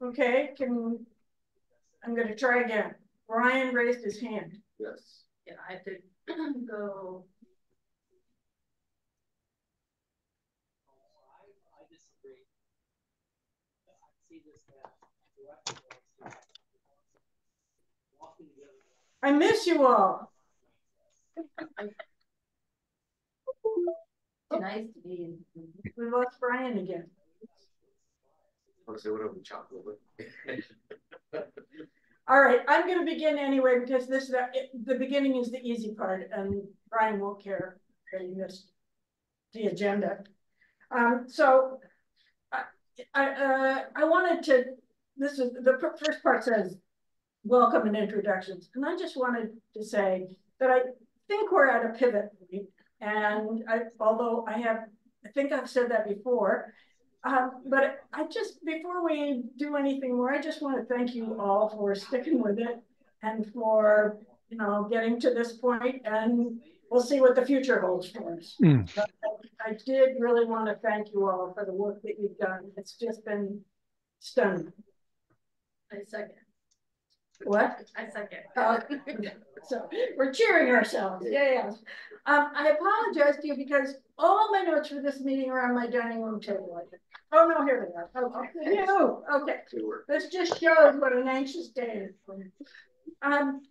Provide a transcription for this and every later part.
Okay, I'm going to try again. Brian raised his hand. Yes. Yeah, I have to go. I disagree. I see this walking together. I miss you all. Nice to be in. We lost Brian again. I'll say whatever chocolate. All right, I'm going to begin anyway because the beginning is the easy part, and Brian won't care that he missed the agenda. So I wanted to. This is the first part says welcome and introductions, and I just wanted to say that I think we're at a pivot point, and although I think I've said that before. But before we do anything more, I just want to thank you all for sticking with it and for, getting to this point, and we'll see what the future holds for us. But I did really want to thank you all for the work that you've done. It's just been stunning. I second. What? I second. So we're cheering ourselves. Yeah. I apologize to you because all my notes for this meeting are on my dining room table. Oh no, here they are. Okay. This just shows what an anxious day is.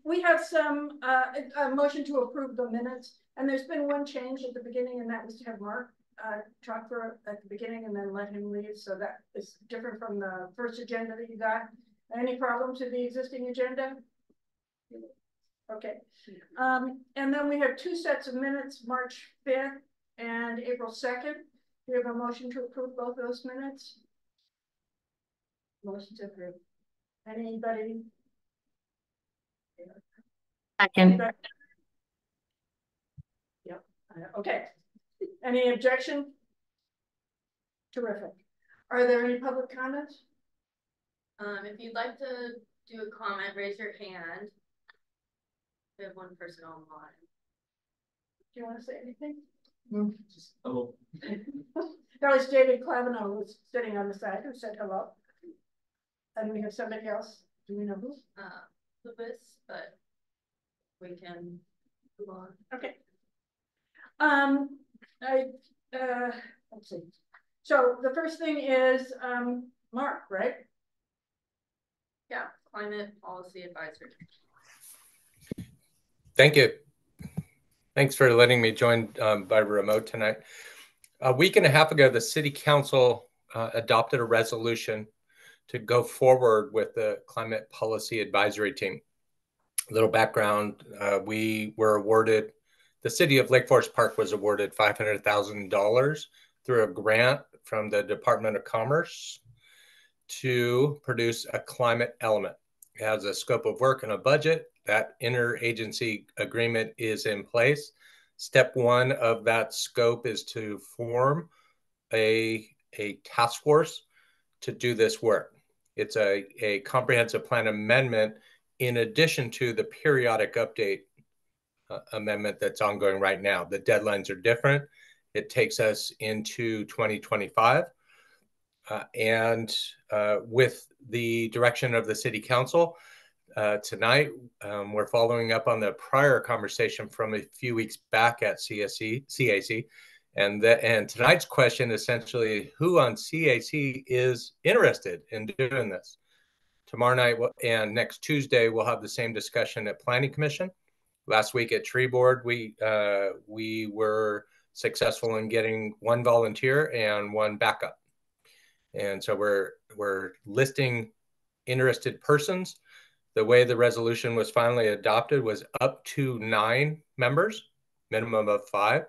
We have some a motion to approve the minutes, and there's been one change at the beginning, and that was to have Mark talk at the beginning and then let him leave. So that is different from the first agenda that you got. Any problems with the existing agenda? Okay. And then we have two sets of minutes, March 5th and April 2nd. We have a motion to approve both those minutes. Motion to approve. Anybody? Second. Yep. Okay. Any objection? Terrific. Are there any public comments? If you'd like to do a comment, raise your hand. We have one person online. Do you want to say anything? Oh. That was David Clavino, who was sitting on the side, who said hello. And we have somebody else. Do we know who? Lupus, but we can move on. Okay. Let's see. So the first thing is Mark, right? Yeah, Climate Policy Advisory. Thank you. Thanks for letting me join by remote tonight. A week and a half ago, the City Council adopted a resolution to go forward with the Climate Policy Advisory Team. A little background, we were awarded, the City of Lake Forest Park was awarded $500,000 through a grant from the Department of Commerce to produce a climate element. It has a scope of work and a budget. That interagency agreement is in place. Step one of that scope is to form a task force to do this work. It's a comprehensive plan amendment in addition to the periodic update amendment that's ongoing right now. The deadlines are different. It takes us into 2025. And with the direction of the City Council, tonight, we're following up on the prior conversation from a few weeks back at CAC. And tonight's question essentially, who on CAC is interested in doing this? Tomorrow night and next Tuesday, we'll have the same discussion at Planning Commission. Last week at Tree Board, we were successful in getting one volunteer and one backup. And so we're listing interested persons. The way the resolution was finally adopted was up to 9 members, minimum of 5,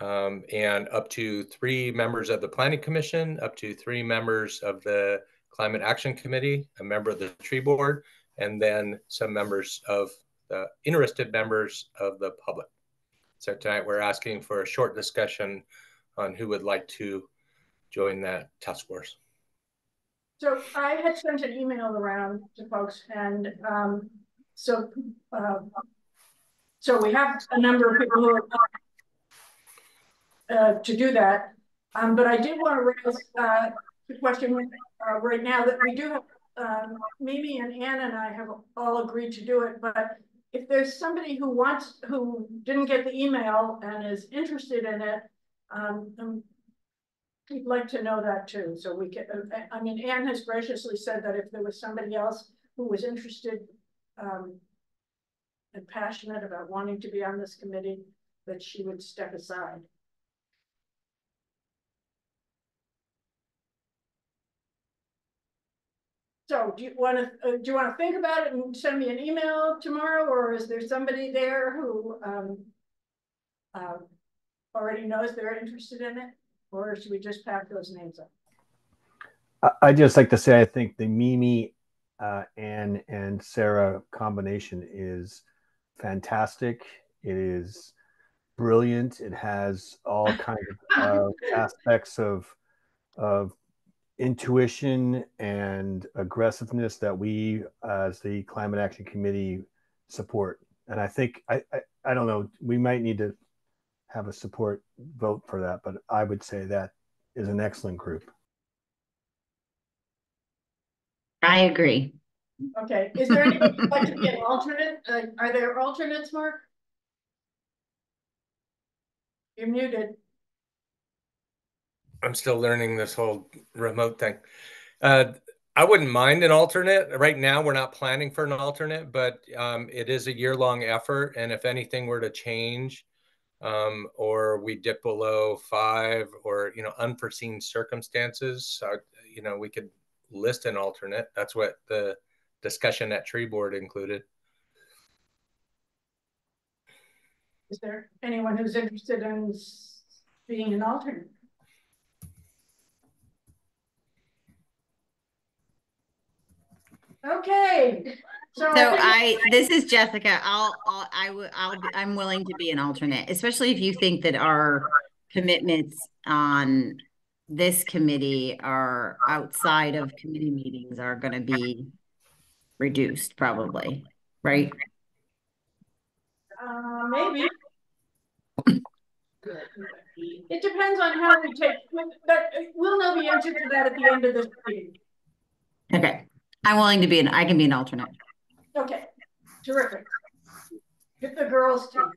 and up to 3 members of the Planning Commission, up to 3 members of the Climate Action Committee, a member of the Tree Board, and then some members of the interested members of the public. So tonight we're asking for a short discussion on who would like to join that task force. So I had sent an email around to folks, and so we have a number of people who are to do that. But I did want to raise the question right now that we do have, Mimi and Ann and I have all agreed to do it, but if there's somebody who didn't get the email and is interested in it, we'd like to know that too. So we can, I mean, Ann has graciously said that if there was somebody else who was interested and passionate about wanting to be on this committee, that she would step aside. So do you want to think about it and send me an email tomorrow, or is there somebody there who already knows they're interested in it, or should we just pack those names up? I just like to say, I think the Mimi, Ann, and Sarah combination is fantastic. It is brilliant. It has all kinds of aspects of intuition and aggressiveness that we, as the Climate Action Committee, support. And I think I don't know. We might need to have a support vote for that, but I would say that is an excellent group. I agree. Okay. Is there anybody who'd like to be an alternate? Are there alternates, Mark? You're muted. I'm still learning this whole remote thing. I wouldn't mind an alternate. Right now, we're not planning for an alternate, but it is a year-long effort. And if anything were to change, or we dip below 5, or unforeseen circumstances, we could list an alternate. That's what the discussion at Tree Board included. Is there anyone who's interested in being an alternate? Okay. So This is Jessica. I'm willing to be an alternate, especially if you think that our commitments on this committee are outside of committee meetings are going to be reduced, probably, right? Maybe. It depends on how we take, but we'll know the answer to that at the end of this meeting. Okay. I'm willing to I can be an alternate. Okay. Terrific. Get the girls too.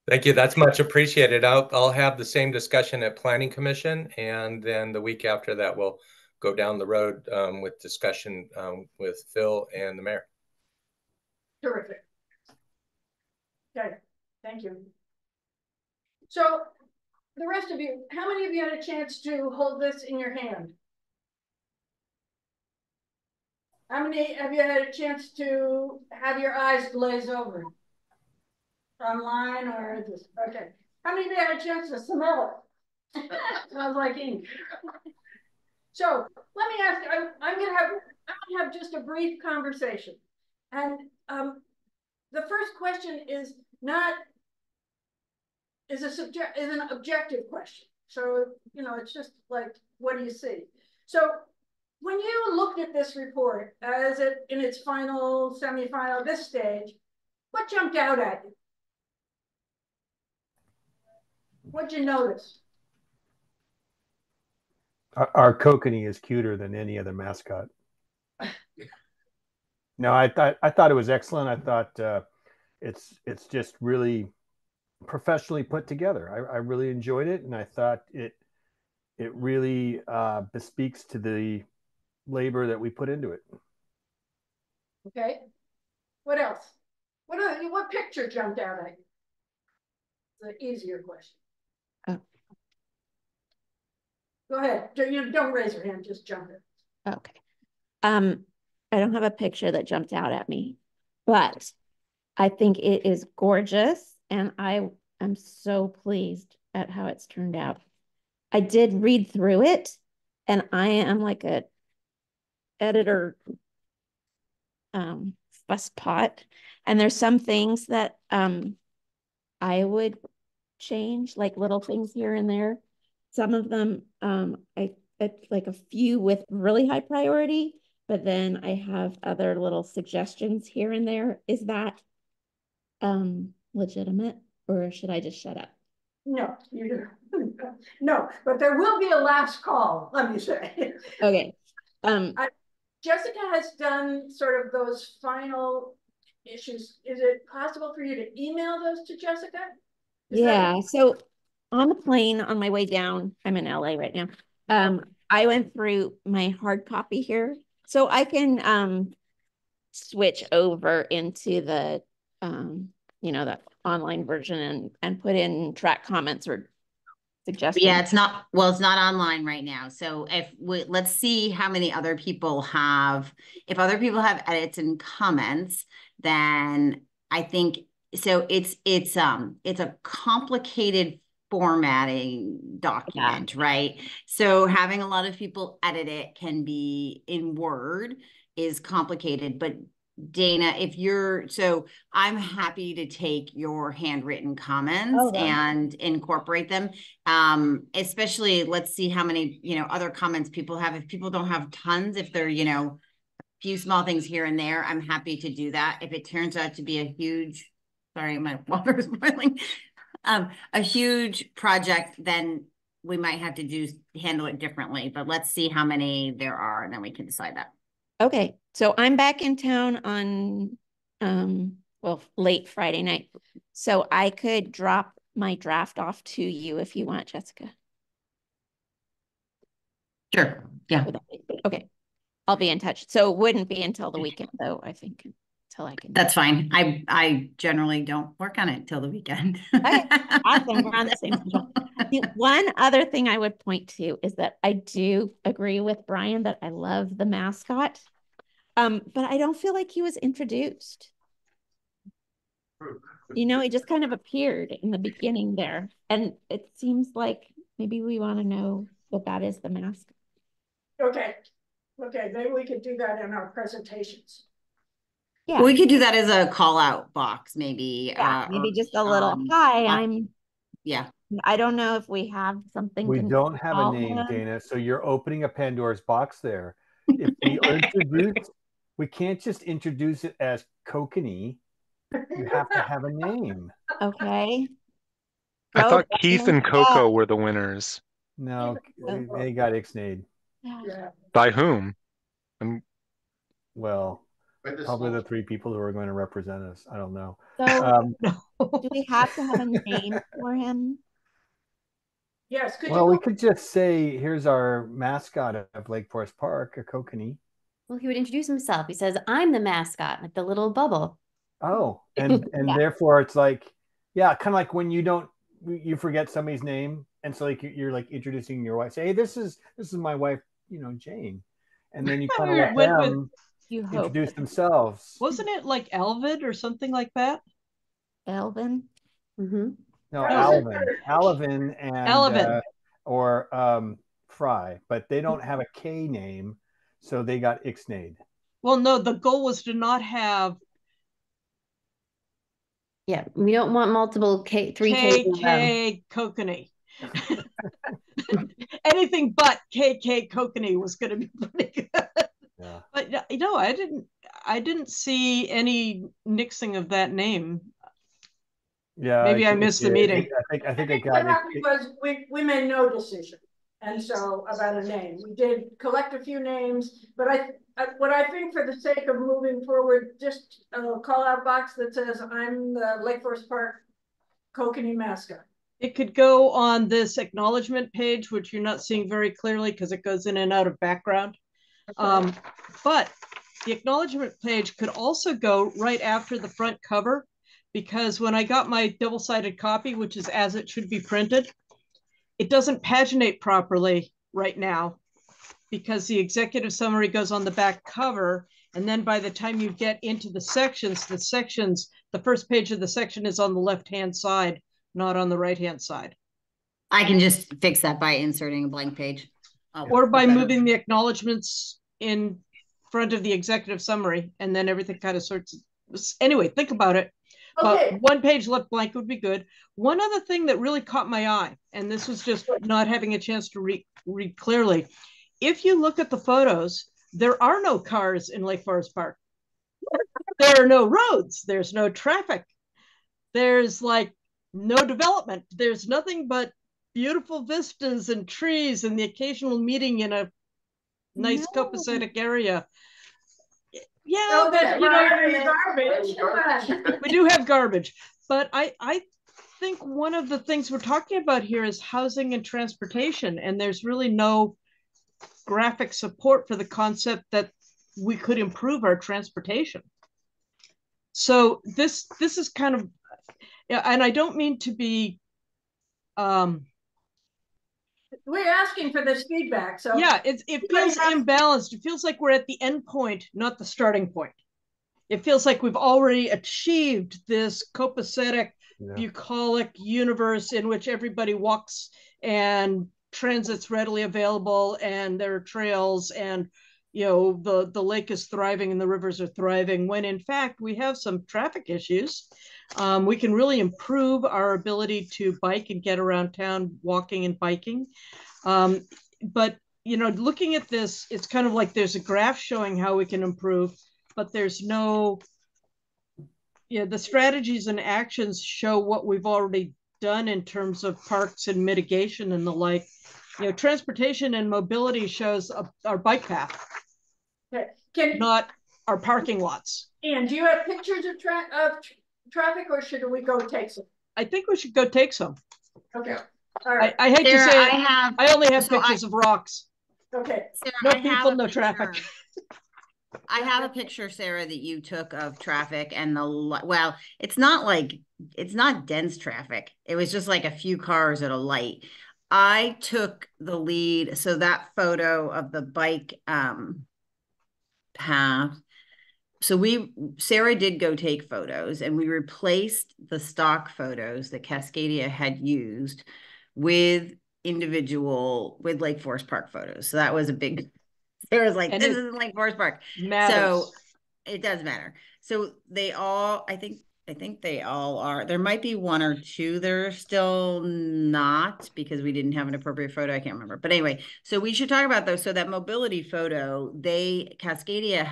Thank you. That's much appreciated. I'll have the same discussion at Planning Commission, and then the week after that, we'll go down the road with discussion with Phil and the mayor. Terrific. Okay. Thank you. So the rest of you, how many of you had a chance to hold this in your hand? How many of you had a chance to have your eyes glaze over? Online or this? Okay. How many of you had a chance to smell it? Smells like ink. So let me ask you, I'm gonna have just a brief conversation. And the first question is an objective question. So, it's just like, what do you see? So when you looked at this report as in its final, semi-final, this stage, what jumped out at you? What'd you notice? Our kokanee is cuter than any other mascot. No, I thought it was excellent. I thought it's just really professionally put together. I really enjoyed it, and I thought it really bespeaks to the labor that we put into it. Okay. What else? What picture jumped out at you? It's an easier question. Oh. Go ahead. Don't raise your hand. Just jump in. Okay. I don't have a picture that jumped out at me, but I think it is gorgeous, and I am so pleased at how it's turned out. I did read through it, and I am like a editor fusspot, and there's some things that I would change, like little things here and there. Some of them I like a few with really high priority, but then I have other little suggestions here and there. Is that legitimate, or should I just shut up? No, you do. No, but there will be a last call, let me say. Okay. Jessica has done sort of those final issues. Is it possible for you to email those to Jessica? Yeah. So on the plane on my way down, I'm in LA right now. I went through my hard copy here, so I can switch over into the the online version and put in track comments or suggestions. Yeah, it's not online right now. So let's see how many other people have, if other people have edits and comments, then I think so it's a complicated formatting document, right? So having a lot of people edit it can be in Word is complicated, but Dana, I'm happy to take your handwritten comments and incorporate them. Especially let's see how many, other comments people have. If people don't have tons, if they're, a few small things here and there, I'm happy to do that. If it turns out to be a huge, sorry, my water is boiling, a huge project, then we might have to handle it differently, but let's see how many there are and then we can decide that. Okay, so I'm back in town on late Friday night. So I could drop my draft off to you if you want, Jessica. Sure. Yeah. Okay. I'll be in touch. So it wouldn't be until the weekend though, I think, until I can. That's fine. I generally don't work on it till the weekend. Okay. Awesome. We're on the same schedule. The one other thing I would point to is that I do agree with Brian that I love the mascot. But I don't feel like he was introduced. He just kind of appeared in the beginning there. And it seems like maybe we want to know that is the mascot. Okay. Maybe we could do that in our presentations. Yeah. We could do that as a call out box, maybe. Yeah, maybe just a little, hi, yeah. I don't know if we have something. We don't have a name, Dana. So you're opening a Pandora's box there. If we can't just introduce it as Kokanee. You have to have a name. Okay. I thought Keith and Coco were the winners. No, they got ixnayed. Yeah. By whom? Well, probably the three people who are going to represent us. I don't know. So do we have to have a name for him? Yes. We could just say, here's our mascot of Lake Forest Park, a Kokanee. Well, he would introduce himself. He says, I'm the mascot, like the little bubble. Oh, and therefore it's like, yeah, kind of like when you forget somebody's name. And so like you're like introducing your wife, say, hey, this is my wife, Jane. And then you kind of let them introduce themselves. Wasn't it like Elvid or something like that? Elvin? Mm-hmm. No, Alvin and or Fry, but they don't have a K name, so they got ixnayed. Well, no, the goal was to not have. Yeah, we don't want multiple three KK Kokanee. Anything but KK Kokanee was going to be pretty good. Yeah. But I didn't see any nixing of that name. Yeah, maybe I missed the meeting. I think what happened was we made no decision, and so about a name, we did collect a few names, but what I think for the sake of moving forward, just a call out box that says I'm the Lake Forest Park Kokanee mascot. It could go on this acknowledgement page, which you're not seeing very clearly because it goes in and out of background. Okay. But the acknowledgement page could also go right after the front cover, because when I got my double-sided copy, which is as it should be printed, it doesn't paginate properly right now because the executive summary goes on the back cover. And then by the time you get into the sections, the first page of the section is on the left-hand side, not on the right-hand side. I can just fix that by inserting a blank page. Or by moving the acknowledgements in front of the executive summary, and then everything kind of sorts. Anyway, think about it. Okay. But one page left blank would be good. One other thing that really caught my eye, and this was just not having a chance to read clearly. If you look at the photos, there are no cars in Lake Forest Park. There are no roads. There's no traffic. There's like no development. There's nothing but beautiful vistas and trees and the occasional meeting in a nice copacetic area. Yeah, but garbage. We do have garbage, but I think one of the things we're talking about here is housing and transportation, and there's really no graphic support for the concept that we could improve our transportation. So this is kind of, and I don't mean to be we're asking for this feedback. So yeah, it feels imbalanced. It feels like we're at the end point, not the starting point. It feels like we've already achieved this copacetic, bucolic universe in which everybody walks and transit's readily available, and there are trails, and the lake is thriving and the rivers are thriving, when in fact we have some traffic issues. We can really improve our ability to bike and get around town walking and biking. But looking at this, it's kind of like there's a graph showing how we can improve, but there's no, the strategies and actions show what we've already done in terms of parks and mitigation and the like. Transportation and mobility shows our bike path, not our parking lots. And do you have pictures of traffic, or should we go take some? I think we should go take some. Okay. All right. I hate Sarah, to say it, I only have pictures of rocks. Okay. Sarah, no people, no traffic. I have a picture, Sarah, that you took of traffic, and well, it's not dense traffic. It was just like a few cars at a light. I took the lead. So that photo of the bike path. So Sarah did go take photos, and we replaced the stock photos that Cascadia had used with Lake Forest Park photos. So that was a big, Sarah's like, this isn't Lake Forest Park. Matters. So it does matter. So they all, I think they all are. There might be one or two that are still not, because we didn't have an appropriate photo. I can't remember. But anyway, so we should talk about those. So that mobility photo, Cascadia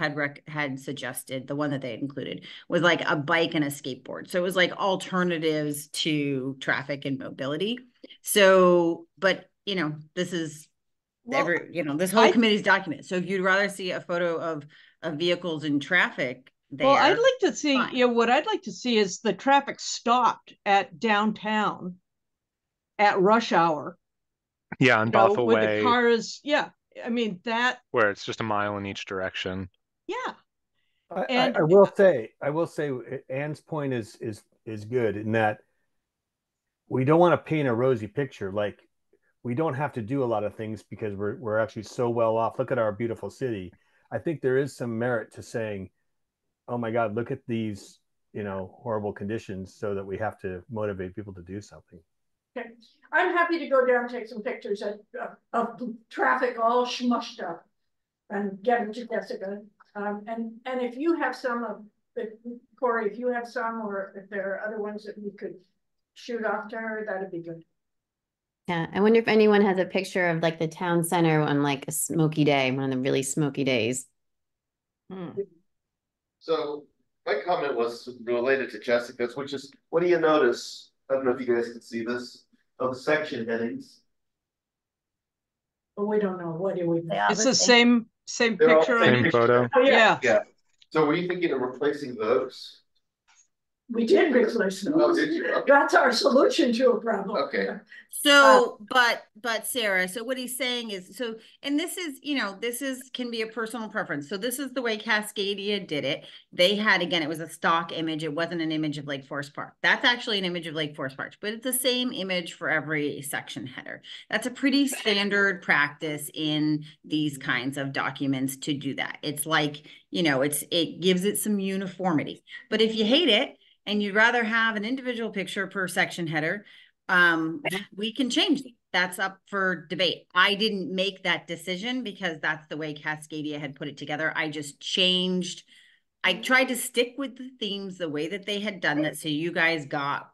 had suggested, the one that they had included was like a bike and a skateboard. So it was like alternatives to traffic and mobility. So, but this is this whole committee's document. So if you'd rather see a photo of vehicles and traffic there, well, I'd like to see, what I'd like to see is the traffic stopped at downtown at rush hour. Yeah, on Bothell with Way. The cars, I mean that. Where it's just a mile in each direction. Yeah. I will say, Anne's point is good in that we don't want to paint a rosy picture. Like, we don't have to do a lot of things because we're actually so well off. Look at our beautiful city. I think there is some merit to saying, oh my God, look at these, horrible conditions, so that we have to motivate people to do something. Okay. I'm happy to go down and take some pictures of traffic all smushed up and get them to Jessica. And if you have some Corey, if you have some, or if there are other ones that we could shoot off to her, that'd be good. Yeah, I wonder if anyone has a picture of like the town center on like a smoky day, one of the really smoky days. So my comment was related to Jessica's, which is, what do you notice? I don't know if you guys can see this, of the section headings. But we don't know. What do we? It's the same picture. Same photo. Oh, yeah. Yeah. So were you thinking of replacing those? We did replace those. Oh, did you? That's our solution to a problem. Okay. So, but Sarah, so what he's saying is, and this is, can be a personal preference. So this is the way Cascadia did it. They had, again, it was a stock image. It wasn't an image of Lake Forest Park. That's actually an image of Lake Forest Park, but it's the same image for every section header. That's a pretty standard practice in these kinds of documents to do that. It's like, it gives it some uniformity. But if you hate it, and you'd rather have an individual picture per section header, we can change it. That's up for debate. I didn't make that decision because that's the way Cascadia had put it together. I just changed. I tried to stick with the themes the way that they had done that, so you guys got,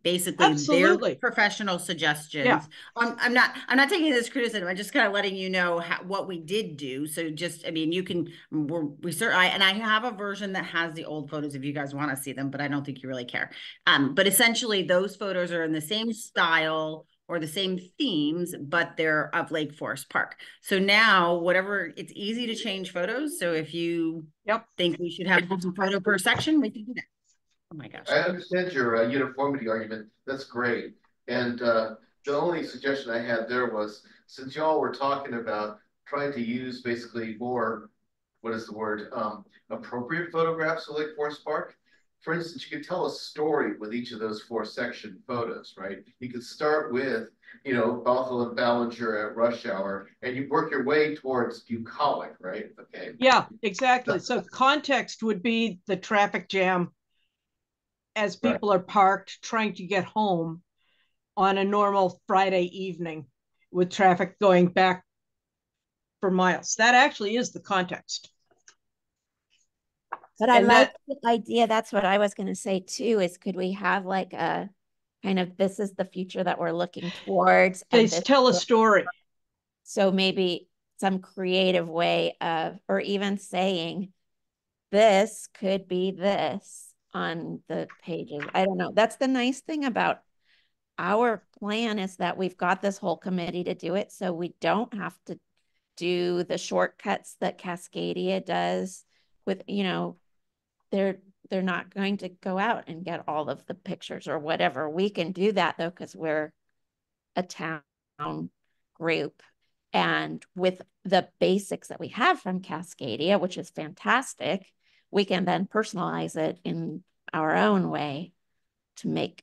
basically Absolutely. their professional suggestions. Yeah. I'm not taking this criticism. I'm just kind of letting you know what we did do. So just, I mean, you can, I have a version that has the old photos if you guys want to see them, but I don't think you really care. But essentially those photos are in the same style or the same themes, but they're of Lake Forest Park. So now it's easy to change photos. So if you think we should have a photo per section, we can do that. Oh my gosh. I understand your uniformity argument. That's great. And the only suggestion I had there was, since y'all were talking about trying to use basically more, what is the word, appropriate photographs of Lake Forest Park. For instance, you could tell a story with each of those 4 section photos, right? You could start with, Bothell and Ballinger at rush hour, and you work your way towards bucolic, right? Okay. Yeah, exactly. So context would be the traffic jam as people are parked trying to get home on a normal Friday evening with traffic going back for miles. That actually is the context. But I like the idea. That's what I was going to say too, is could we have like a kind of, this is the future that we're looking towards. They tell a story. So maybe some creative way of, or even saying, this could be this on the pages. I don't know. That's the nice thing about our plan, is that we've got this whole committee to do it. So we don't have to do the shortcuts that Cascadia does with, they're not going to go out and get all of the pictures or whatever. We can do that though, because we're a town group. And with the basics that we have from Cascadia, which is fantastic, we can then personalize it in our own way to make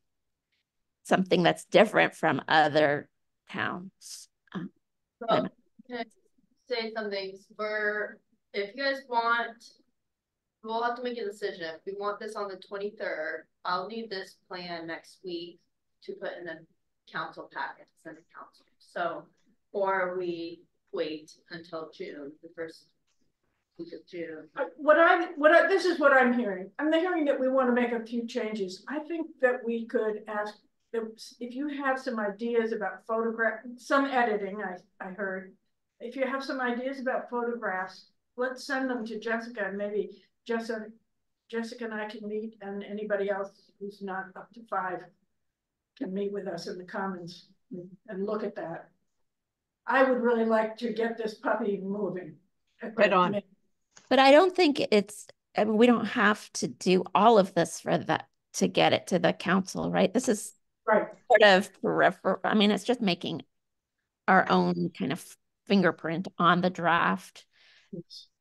something that's different from other towns. So, can I say something? If you guys want, we'll have to make a decision. If we want this on the 23rd, I'll need this plan next week to put in the council packet to send to council. So, or we wait until June, the first week of June. This is what I'm hearing. I'm hearing that we want to make a few changes. I think that we could ask if you have some ideas about some editing, I heard. If you have some ideas about photographs, let's send them to Jessica, and maybe Jessica and I can meet, and anybody else who's not up to 5 can meet with us in the Commons and look at that. I would really like to get this puppy moving. Right on. But I don't think we don't have to do all of this for that to get it to the council, right? This is sort of peripheral. I mean, it's just making our own kind of fingerprint on the draft.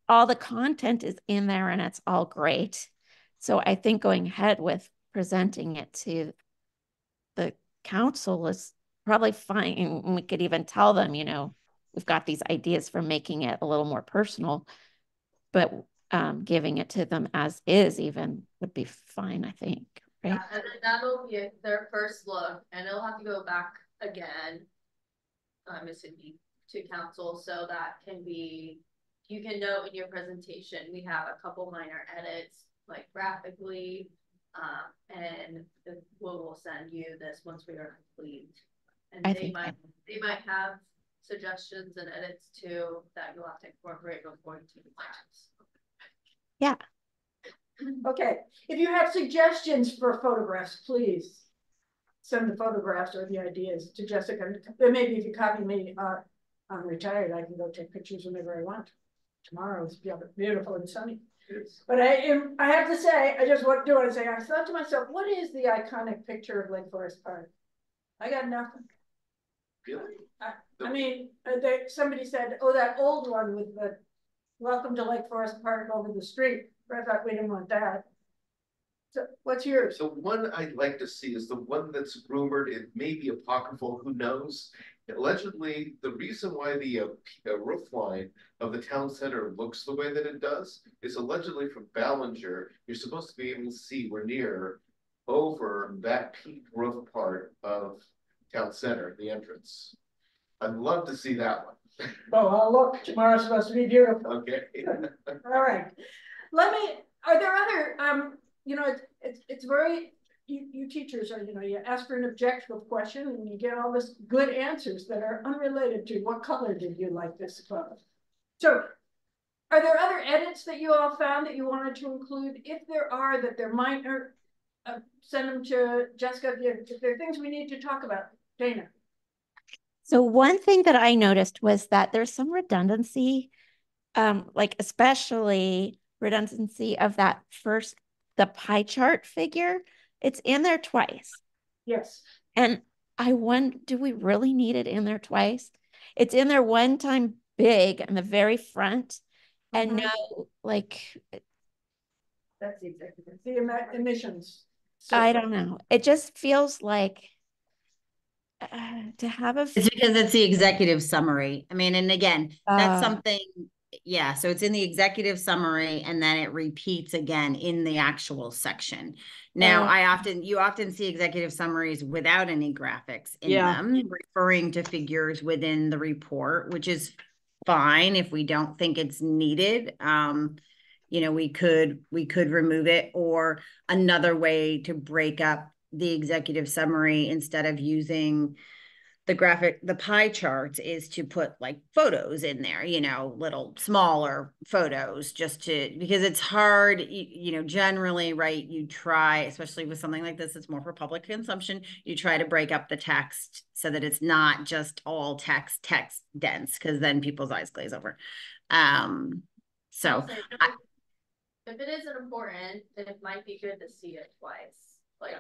All the content is in there and it's all great. So I think going ahead with presenting it to the council is probably fine. And we could even tell them, we've got these ideas for making it a little more personal, but giving it to them as is even would be fine, I think. Right? Yeah, and then that'll be their first look, and it'll have to go back again, I'm assuming, to council, so that can be, you can note in your presentation, we have a couple minor edits, like graphically, and we'll send you this once we are complete. And they might have suggestions and edits too that you'll have to incorporate before you take the plans. Yeah. Okay, if you have suggestions for photographs, please send the photographs or the ideas to Jessica. Maybe if you copy me, I'm retired, I can go take pictures whenever I want. Tomorrow is beautiful and sunny. But I have to say, I thought to myself, what is the iconic picture of Lake Forest Park? I got nothing. Really? I mean, somebody said, oh, that old one with the welcome to Lake Forest Park over the street. But I thought we didn't want that. So what's yours? So one I'd like to see is the one that's rumored, it may be apocryphal, who knows? Allegedly, the reason why the roof line of the town center looks the way that it does is allegedly from Ballinger. You're supposed to be able to see we're near over that peak roof part of town center, the entrance. I'd love to see that one. Oh, I'll look. Tomorrow's supposed to be beautiful. Okay. All right. Are there other, it's very you teachers are, you ask for an objective question and you get all this good answers that are unrelated to what color did you like this color. So are there other edits that you all found that you wanted to include? If there are, that they're minor, send them to Jessica. If there are things we need to talk about, Dana. So one thing that I noticed was that there's some redundancy, like especially redundancy of that the pie chart figure. It's in there twice. Yes. And I wonder, do we really need it in there twice? It's in there one time big in the very front, and no, like, that's the executive, the emissions. So I don't know. It just feels like to have a. It's because it's the executive summary. I mean, and again, that's something. Yeah, so it's in the executive summary and then it repeats again in the actual section. Now, you often see executive summaries without any graphics in them, referring to figures within the report, which is fine if we don't think it's needed. We could remove it, or another way to break up the executive summary instead of using the pie charts is to put like photos in there, little smaller photos, because it's hard, generally, right? You try, especially with something like this, it's more for public consumption. You try to break up the text so that it's not just all text dense, because then people's eyes glaze over. So if it isn't important, then it might be good to see it twice. Like,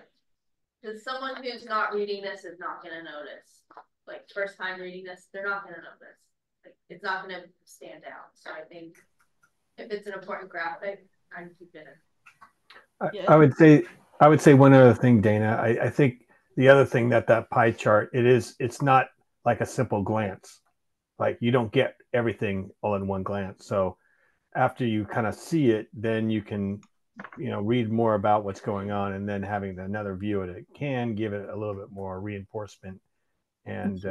because someone who's not reading this is not going to notice. Like, first time reading this, they're not going to notice. Like, it's not going to stand out. So I think if it's an important graphic, I'd keep it in. I would say one other thing, Dana. I think the other thing that pie chart, it's not like a simple glance. Like, you don't get everything all in one glance. So after you kind of see it, then you can read more about what's going on, and then having another view of it can give it a little bit more reinforcement. And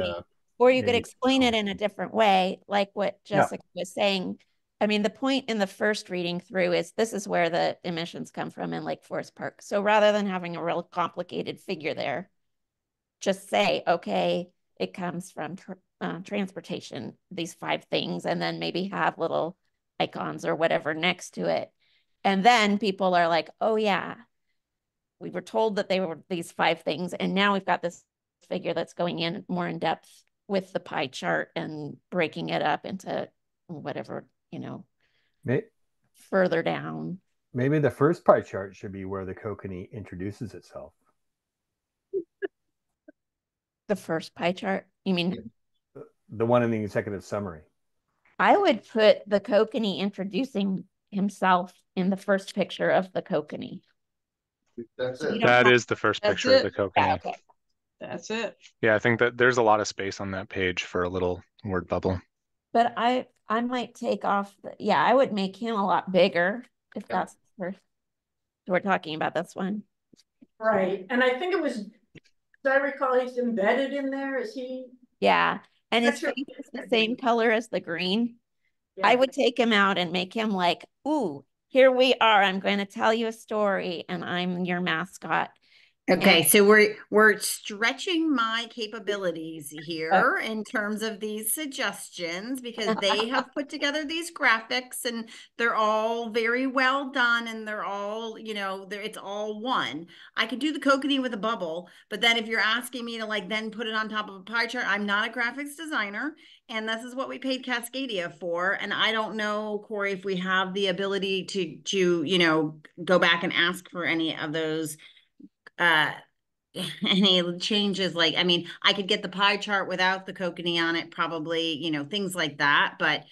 or you could explain it in a different way, like what Jessica was saying. I mean, the point in the first reading through is this is where the emissions come from in Lake Forest Park. So rather than having a real complicated figure there, just say, okay, it comes from transportation, these 5 things, and then maybe have little icons or whatever next to it. And then people are like, oh yeah, we were told that they were these 5 things, and now we've got this figure that's going in more in depth with the pie chart and breaking it up into whatever, further down. Maybe the first pie chart should be where the kokanee introduces itself. The first pie chart? You mean? The one in the executive summary. I would put the kokanee introducing himself in the first picture of the kokanee. That's it. That is the first picture of the kokanee. Yeah, okay. That's it. Yeah, I think that there's a lot of space on that page for a little word bubble. But I might take off I would make him a lot bigger if that's the first. So we're talking about this one. Right. And I think it was, as I recall, he's embedded in there. Is he? Yeah. And his face is the same color as the green. Yeah. I would take him out and make him like, ooh, here we are. I'm going to tell you a story and I'm your mascot. Okay, so we're stretching my capabilities here in terms of these suggestions, because they have put together these graphics and they're all very well done, and they're all, it's all one. I could do the kokanee with a bubble, but then if you're asking me to then put it on top of a pie chart, I'm not a graphics designer, and this is what we paid Cascadia for. And I don't know, Corey, if we have the ability to go back and ask for any of those any changes. I could get the pie chart without the kokanee on it, probably, things like that. But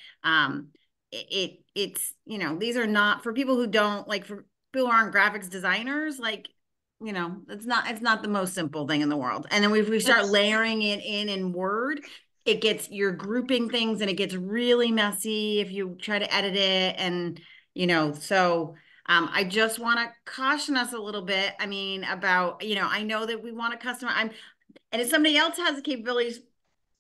it's these are not for people who don't for people who aren't graphics designers, it's not the most simple thing in the world. And then if we start layering it in Word, you're grouping things and it gets really messy if you try to edit it. And so I just want to caution us a little bit. I mean, about, I know that we want to customize, and if somebody else has the capabilities,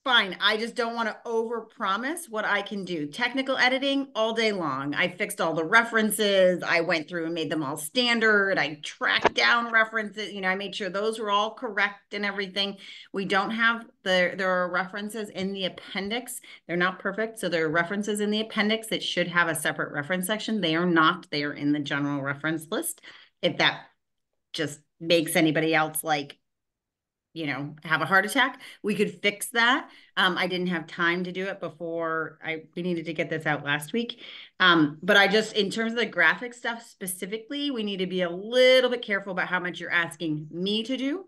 fine. I just don't want to overpromise what I can do. Technical editing all day long. I fixed all the references. I went through and made them all standard. I tracked down references. You know, I made sure those were all correct and everything. We don't have there are references in the appendix. They're not perfect. So there are references in the appendix that should have a separate reference section. They are not. They are in the general reference list. If that just makes anybody else like, you know, have a heart attack, we could fix that. I didn't have time to do it before we needed to get this out last week. But I just, in terms of the graphic stuff specifically, we need to be a little bit careful about how much you're asking me to do.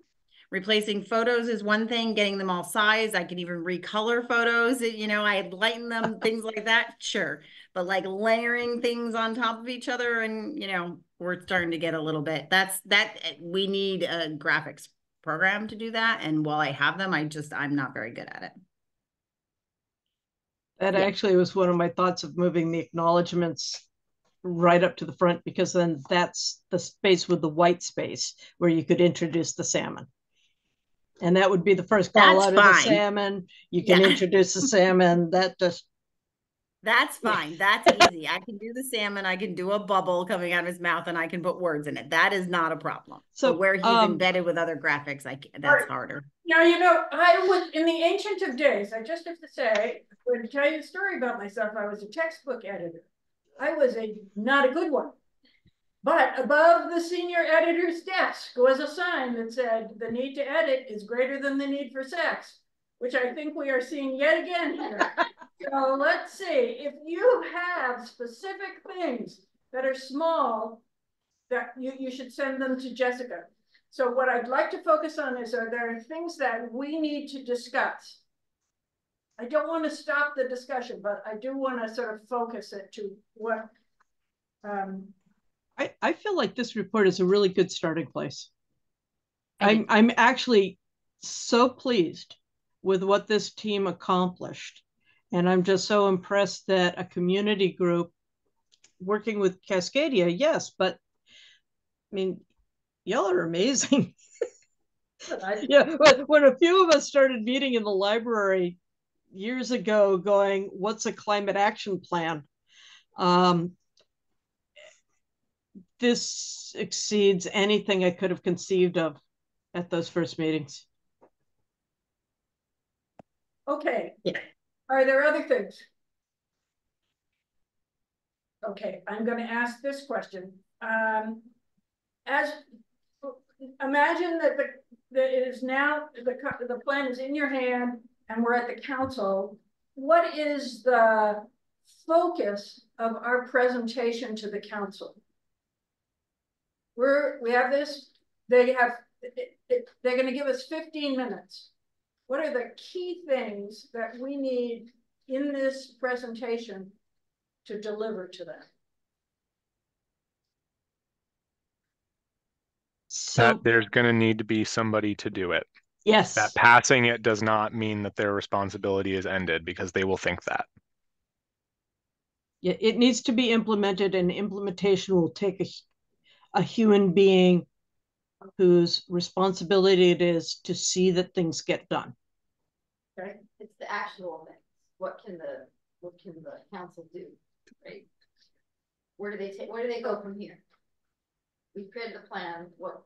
Replacing photos is one thing, getting them all sized. I can even recolor photos, you know, I lighten them, things like that, sure. But like layering things on top of each other and, you know, we're starting to get a little bit, we need a graphics program to do that. And while I have them, I'm not very good at it. That actually was one of my thoughts of moving the acknowledgements right up to the front, because then that's the space with the white space where you could introduce the salmon. And that would be the first call out of the salmon. You can introduce the salmon. That's fine. That's easy. I can do the salmon. I can do a bubble coming out of his mouth and I can put words in it. That is not a problem. So where he's embedded with other graphics, that's harder. Now, you know, I was in the ancient of days, I just have to say, I'm going to tell you a story about myself. I was a textbook editor. I was not a good one. But above the senior editor's desk was a sign that said, the need to edit is greater than the need for sex, which I think we are seeing yet again here. So let's see, if you have specific things that are small, that you should send them to Jessica. So what I'd like to focus on is, are there things that we need to discuss? I don't want to stop the discussion, but I do want to sort of focus it to what. I feel like this report is a really good starting place. I'm actually so pleased with what this team accomplished. And I'm just so impressed that a community group working with Cascadia, yes, but I mean, y'all are amazing. Yeah, when a few of us started meeting in the library years ago going, what's a climate action plan? This exceeds anything I could have conceived of at those first meetings. Okay. Yeah. Are there other things? Okay, I'm going to ask this question. As imagine that it is now the plan is in your hand and we're at the council. What is the focus of our presentation to the council? We have this. They're going to give us 15 minutes. What are the key things that we need in this presentation to deliver to them? That there's going to need to be somebody to do it. Yes. That passing it does not mean that their responsibility is ended, because they will think that. Yeah, it needs to be implemented, and implementation will take a human being whose responsibility it is to see that things get done. Okay. It's the actual things. What can the council do? Right? Where do they go from here? We've created a plan. What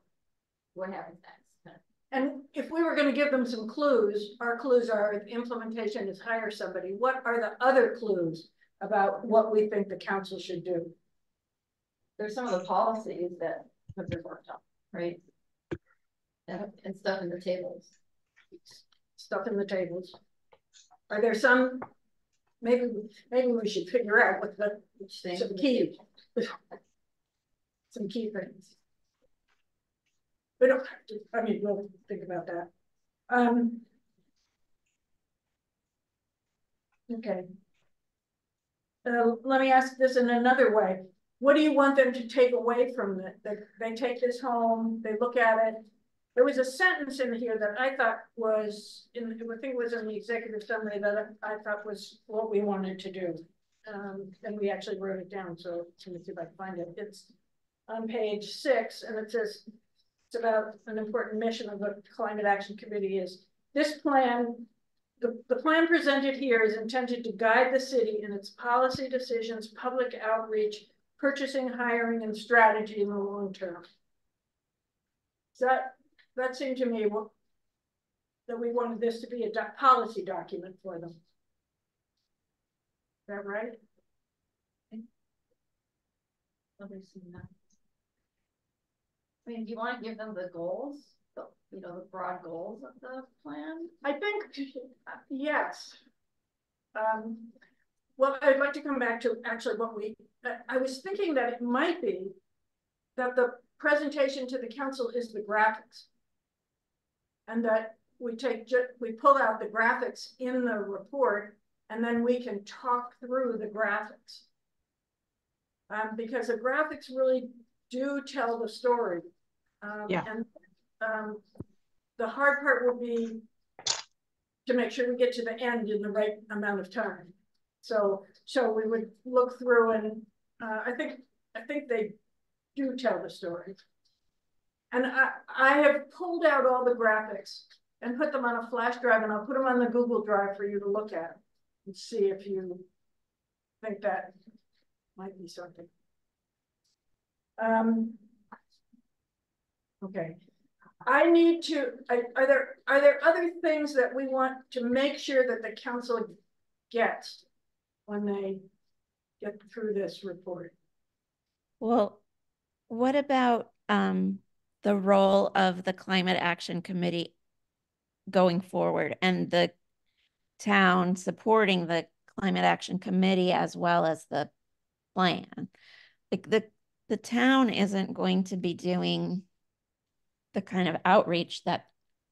happens next? And if we were going to give them some clues, our clues are the implementation is hire somebody. What are the other clues about what we think the council should do? There's some of the policies that have been worked on, right? And stuff in the tables. Stuff in the tables. Are there some? Maybe we should figure out what some key things. We don't have to, I mean, we'll think about that. Okay. Let me ask this in another way. What do you want them to take away from it? They take this home, they look at it. There was a sentence in here that I thought was, I think it was in the executive summary that I thought was what we wanted to do. And we actually wrote it down. So let me see if I can find it. It's on page 6, and it says, it's about an important mission of the Climate Action Committee is this plan the plan presented here is intended to guide the city in its policy decisions, public outreach, purchasing, hiring, and strategy in the long term. So that seemed to me that we wanted this to be a policy document for them. Is that right? Nobody's seen that. I mean, do you want to give them the goals, the broad goals of the plan? I think, yes. Well, I'd like to come back to actually I was thinking that it might be that the presentation to the council is the graphics. And that we pull out the graphics in the report, and then we can talk through the graphics. Because the graphics really do tell the story. And the hard part will be to make sure we get to the end in the right amount of time. So we would look through, and I think they do tell the story. And I have pulled out all the graphics and put them on a flash drive, and I'll put them on the Google Drive for you to look at and see if you think that might be something. Okay. I need to, are there other things that we want to make sure that the council gets when they get through this report? Well, what about the role of the Climate Action Committee going forward and the town supporting the Climate Action Committee as well as the plan? Like the town isn't going to be doing the kind of outreach that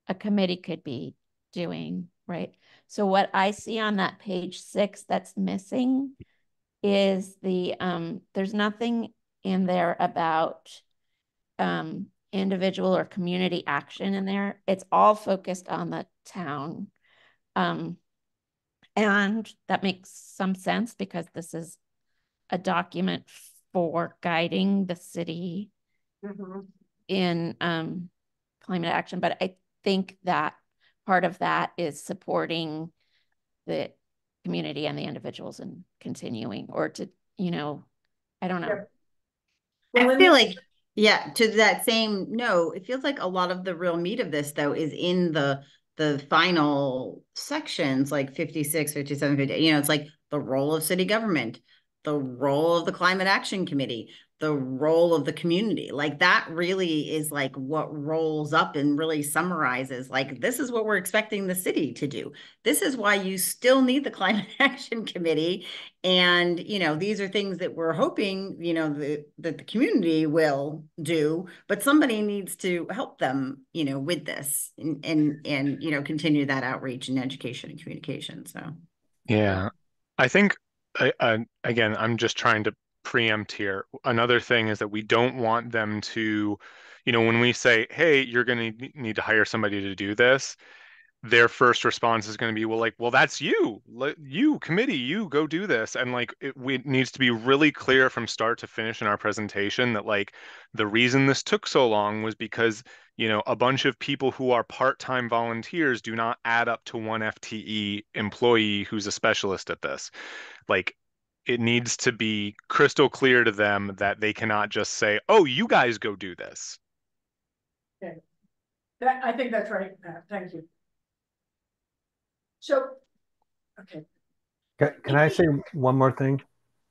a committee could be doing, right? So what I see on that page 6 that's missing is there's nothing in there about individual or community action in there. It's all focused on the town. And that makes some sense because this is a document for guiding the city in climate action. But I think that part of that is supporting the community and the individuals and continuing, or to, I don't know. Well, I feel like, yeah, to that same note, it feels like a lot of the real meat of this, though, is in the final sections, like 56, 57, 50. It's like the role of city government, the role of the Climate Action Committee, the role of the community. Like that really is like what rolls up and really summarizes, like, this is what we're expecting the city to do. This is why you still need the Climate Action Committee. And, these are things that we're hoping, that the community will do, but somebody needs to help them, with this and continue that outreach and education and communication. So, Yeah, I think again, I'm just trying to preempt here. Another thing is that we don't want them to, when we say, hey, you're going to need to hire somebody to do this, their first response is going to be, well, that's you committee, you go do this. And like, it needs to be really clear from start to finish in our presentation that like the reason this took so long was because, a bunch of people who are part-time volunteers do not add up to one FTE employee who's a specialist at this. Like, it needs to be crystal clear to them that they cannot just say, oh, you guys go do this. Okay. I think that's right, Matt. Thank you. So, okay. Can I say one more thing?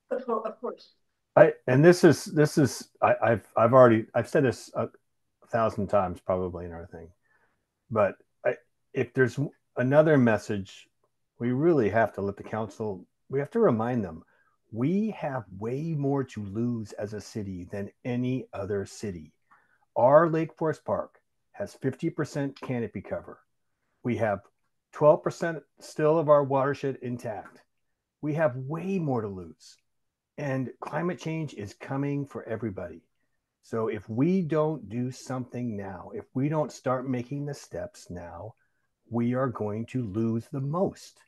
Of course. I've said this 1,000 times probably in our thing, but if there's another message, we really have to let the council, we have to remind them, we have way more to lose as a city than any other city. Our Lake Forest Park has 50% canopy cover. We have 12% still of our watershed intact. We have way more to lose. And climate change is coming for everybody. So if we don't do something now, if we don't start making the steps now, we are going to lose the most.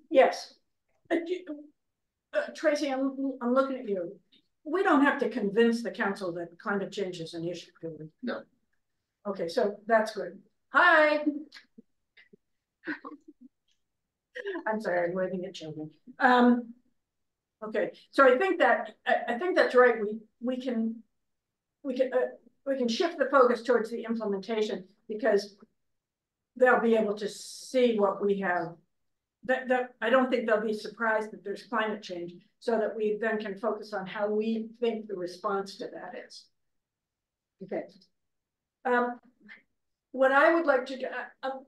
Yes. Tracy, I'm looking at you. we don't have to convince the council that climate change is an issue, do we? No. Okay, so that's good. Hi. I'm sorry, I'm waving at children. Okay, so I think that's right. We can shift the focus towards the implementation, because they'll be able to see what we have. That I don't think they'll be surprised that there's climate change, so that we then can focus on how we think the response to that is. Okay. What I would like to do,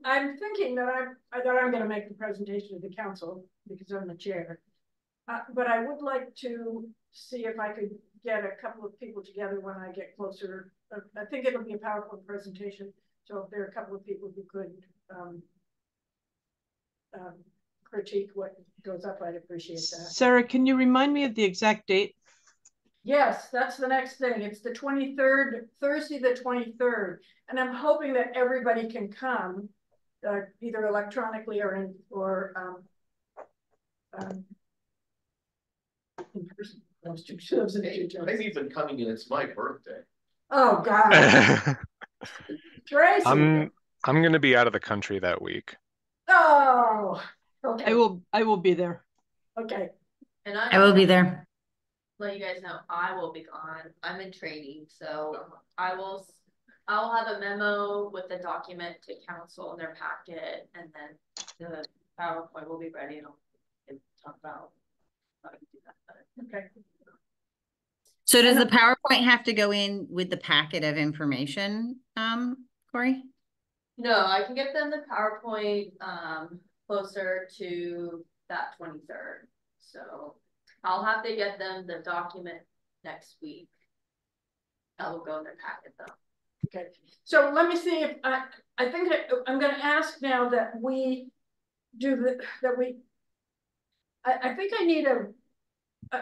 I'm thinking that I'm going to make the presentation to the council because I'm the chair. But I would like to see if I could get a couple of people together when I get closer. I think it'll be a PowerPoint presentation. So if there are a couple of people who could critique what goes up, I'd appreciate that. Sarah, can you remind me of the exact date? Yes, that's the next thing. It's the 23rd, Thursday, the 23rd. And I'm hoping that everybody can come, either electronically or in person. Those two shows. Maybe even coming in, it's my birthday. Oh, God. Tracy. I'm going to be out of the country that week. Oh, okay. I will be there. Okay. And I will be there. Let you guys know I will be gone. I'm in training, so I'll have a memo with the document to council in their packet, and then the PowerPoint will be ready, and I'll talk about how to do that. Okay. So does the PowerPoint have to go in with the packet of information, Corey? No, I can get them the PowerPoint closer to that 23rd. So I'll have to get them the document next week. I will go in their packet though. Okay. So let me see if I think I'm going to ask now that we do I think I need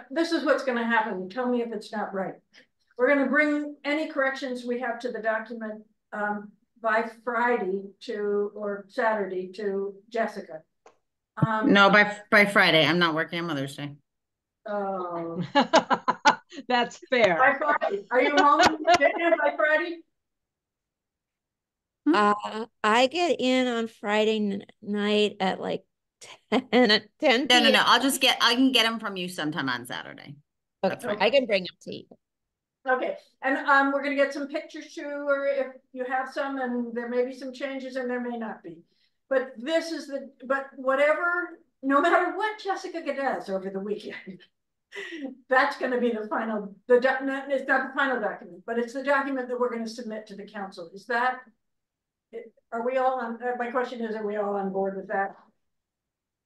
this is what's going to happen. Tell me if it's not right. We're going to bring any corrections we have to the document by Friday or Saturday to Jessica. No, by Friday. I'm not working on Mother's Day. Oh, that's fair. By Friday. Are you home by Friday? I get in on Friday night at like 10 No. I can get them from you sometime on Saturday. Okay, That's right. I can bring them to you. Okay, and we're gonna get some pictures too, or if you have some, and there may be some changes and there may not be. But this is whatever, no matter what Jessica does over the weekend, that's going to be the final, it's not the final document, but it's the document that we're going to submit to the council. Is that, are we all on, my question is, are we all on board with that?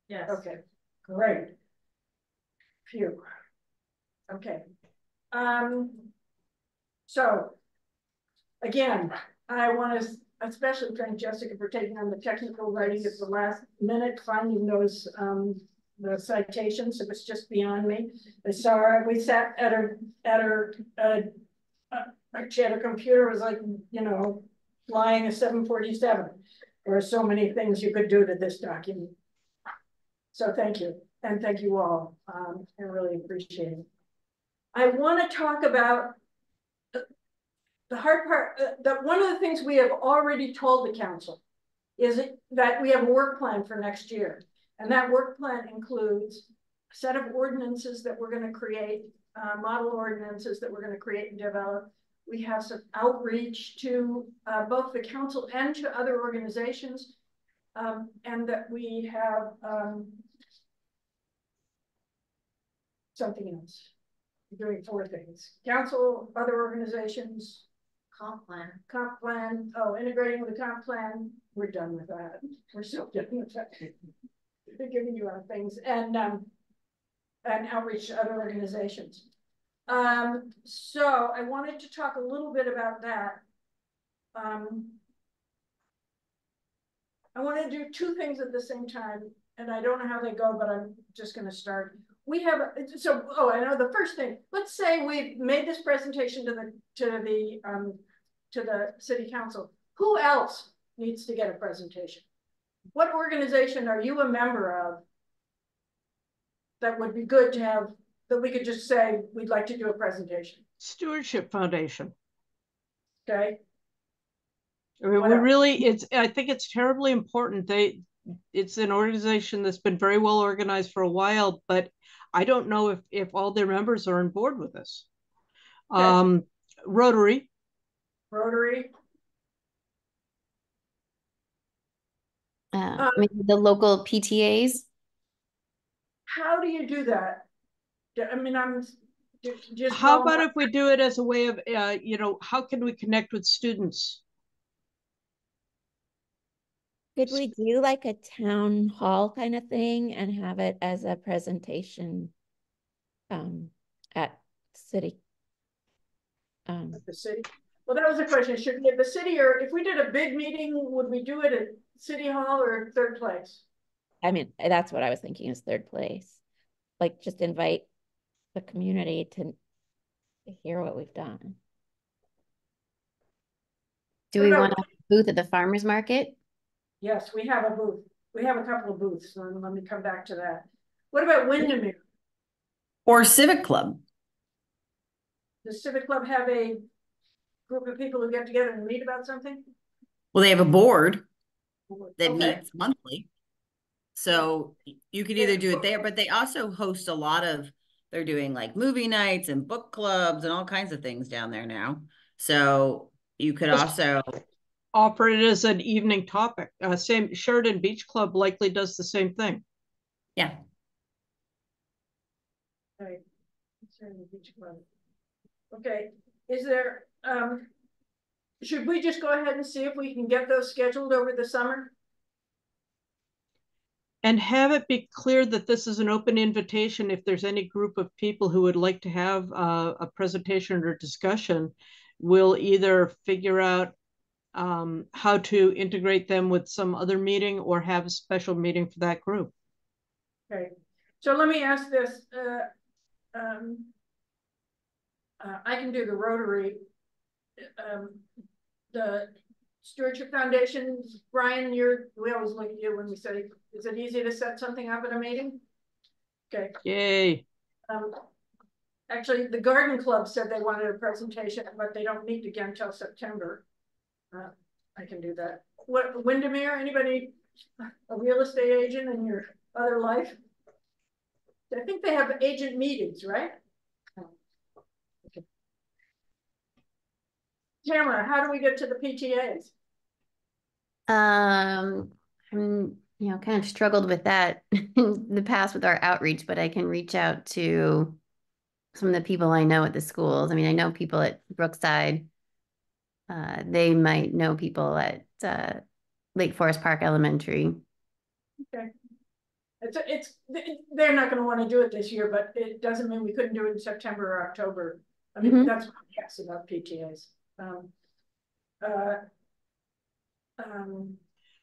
Yes. Okay, great. Phew. Okay. So again, I want to especially thank Jessica for taking on the technical writing at the last minute, finding those the citations. It was just beyond me. I saw her, we sat at her she had a computer, was like, you know, flying a 747. There are so many things you could do to this document. So thank you, and thank you all. I really appreciate it. I want to talk about the hard part. That one of the things we have already told the council is that we have a work plan for next year, and that work plan includes a set of ordinances that we're going to create, model ordinances that we're going to create and develop. We have some outreach to both the council and to other organizations, and that we have something else. We're doing 4 things: council, other organizations, comp plan. Oh, integrating with the comp plan. We're done with that. We're still done with that. They're giving you our things, and outreach to other organizations. So I wanted to talk a little bit about that. I want to do 2 things at the same time, and I don't know how they go, but I'm just going to start. We have I know the first thing. Let's say we've made this presentation to the city council. Who else needs to get a presentation? What organization are you a member of that would be good to have that we could just say, we'd like to do a presentation, Stewardship Foundation. okay? I mean, What we else? really, I think it's terribly important. It's an organization that's been very well organized for a while, but I don't know if all their members are on board with this. Okay. Rotary. Rotary. Maybe the local PTAs. How do you do that? I mean, I'm just. How about if we do it as a way of, you know, how can we connect with students? Could we do like a town hall kind of thing and have it as a presentation at city? At the city? Well, that was a question. Should we at the city, or if we did a big meeting, would we do it at City Hall or third place? I mean, that's what I was thinking is third place. Like just invite the community to hear what we've done. Do we want a booth at the farmer's market? Yes, we have a booth. We have a couple of booths. So let me come back to that. What about Windermere? Or Civic Club. Does Civic Club have a group of people who get together and meet about something? Well, they have a board that Okay. meets monthly. So you could either do it there, but they also host a lot of, they're doing like movie nights and book clubs and all kinds of things down there now. So you could also offer it as an evening topic. Same Sheridan Beach Club likely does the same thing. Yeah. Okay. Sheridan Beach Club. Okay. Is there, should we just go ahead and see if we can get those scheduled over the summer? And have it be clear that this is an open invitation. If there's any group of people who would like to have a presentation or discussion, we'll either figure out how to integrate them with some other meeting or have a special meeting for that group. Okay, so let me ask this. I can do the Rotary. The Stewardship Foundation, Brian, we always look at you when we say, is it easy to set something up at a meeting? Okay. Yay. Actually, the Garden Club said they wanted a presentation, but they don't meet again until September. I can do that. What, Windermere, anybody, a real estate agent in your other life? I think they have agent meetings, right? Okay. Tamara, how do we get to the PTAs? I'm, kind of struggled with that in the past with our outreach, but I can reach out to some of the people I know at the schools. I mean, I know people at Brookside. They might know people at Lake Forest Park Elementary. Okay. They're not going to want to do it this year, but it doesn't mean we couldn't do it in September or October. I mean, that's what I guess about PTAs.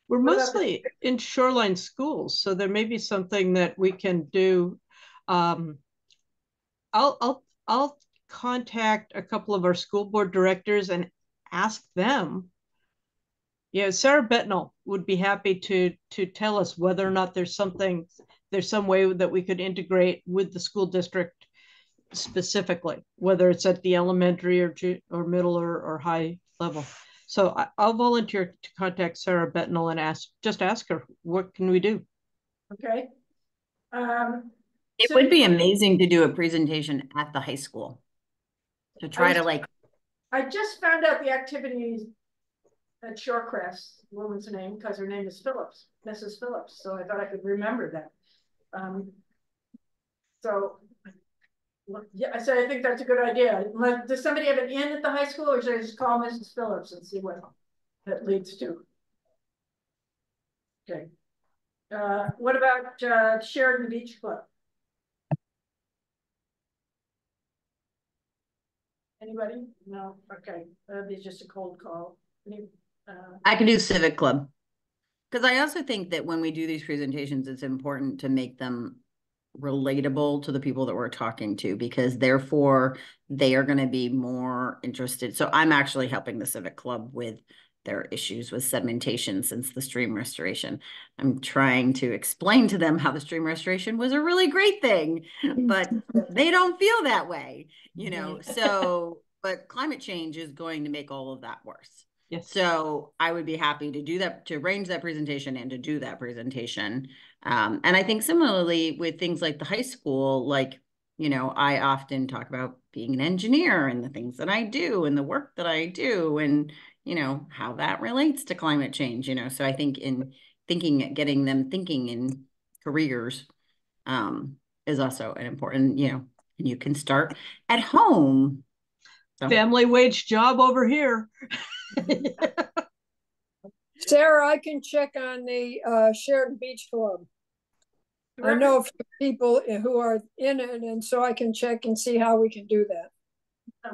We're mostly in shoreline schools, so there may be something that we can do. I'll contact a couple of our school board directors and ask them. Yeah, Sarah Betnell would be happy to tell us whether or not there's some way that we could integrate with the school district specifically, whether it's at the elementary or middle or high level. So I'll volunteer to contact Sarah Betnell and ask her, what can we do? Okay. It would be amazing to do a presentation at the high school. To try to like. I just found out the activities at Shorecrest, woman's name, because her name is Phillips, Mrs. Phillips. So I thought I could remember that. Yeah, I said I think that's a good idea. Does somebody have an inn at the high school, or should I just call Mrs. Phillips and see what that leads to? Okay. What about Sheridan Beach Club? Anybody? No. Okay, that'd be just a cold call. I can do Civic Club, because I also think that when we do these presentations, it's important to make them relatable to the people that we're talking to, because therefore they are going to be more interested. So I'm actually helping the Civic Club with their issues with sedimentation since the stream restoration. I'm trying to explain to them how the stream restoration was a really great thing, but they don't feel that way, you know, so, but climate change is going to make all of that worse. Yes. So I would be happy to do that, to arrange that presentation and to do that presentation. And I think similarly with things like the high school, like, you know, I often talk about being an engineer and the things that I do and the work that I do and, you know, how that relates to climate change, you know. So I think in thinking, getting them thinking in careers is also an important, you know, and you can start at home. So. Family wage job over here. Sarah, I can check on the Sheridan Beach Club. I know a few people who are in it, and so I can check and see how we can do that.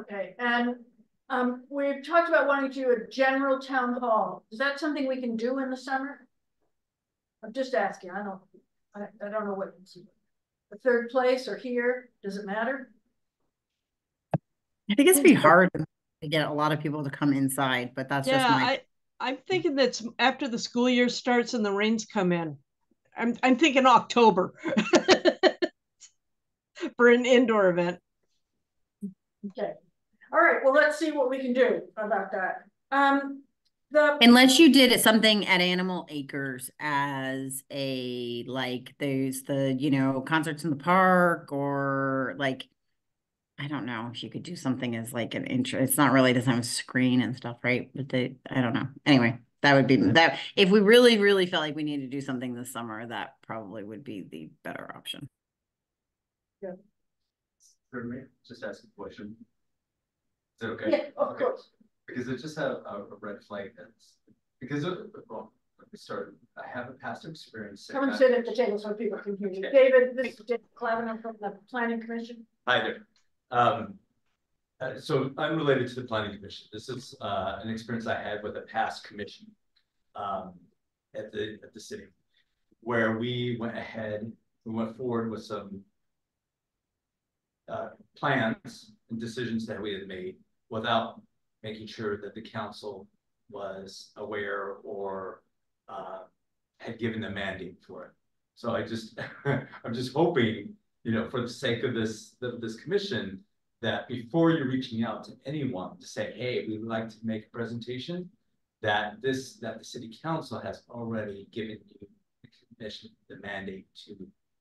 Okay, and we've talked about wanting to do a general town hall. Is that something we can do in the summer? I'm just asking. I don't know what the third place or here. Does it matter? I think it's gonna be hard to get a lot of people to come inside, but that's just my. I'm thinking that's after the school year starts and the rains come in. I'm thinking October for an indoor event. Okay. All right. Well, let's see what we can do about that. Unless you did something at Animal Acres as a, like, there's the, you know, concerts in the park, or like, I don't know if you could do something as like an intro. It's not really, doesn't have a screen and stuff, right? But I don't know. Anyway, that would be that. If we really, really felt like we need to do something this summer, that probably would be the better option. Yeah. Just ask a question. Is that okay? Yeah, of course. Because I just have a red flag that's because well, let me start. I have a past experience. Come and sit at the table so people can hear you. Okay. David, this is David Clavin from the Planning Commission. Hi there. So I'm related to the Planning Commission. This is an experience I had with a past commission at the city, where we went forward with some plans and decisions that we had made without making sure that the council was aware or had given the mandate for it. So I just, I'm just hoping, you know, for the sake of this commission, that before you're reaching out to anyone to say, hey, we would like to make a presentation, that the city council has already given you the commission the mandate to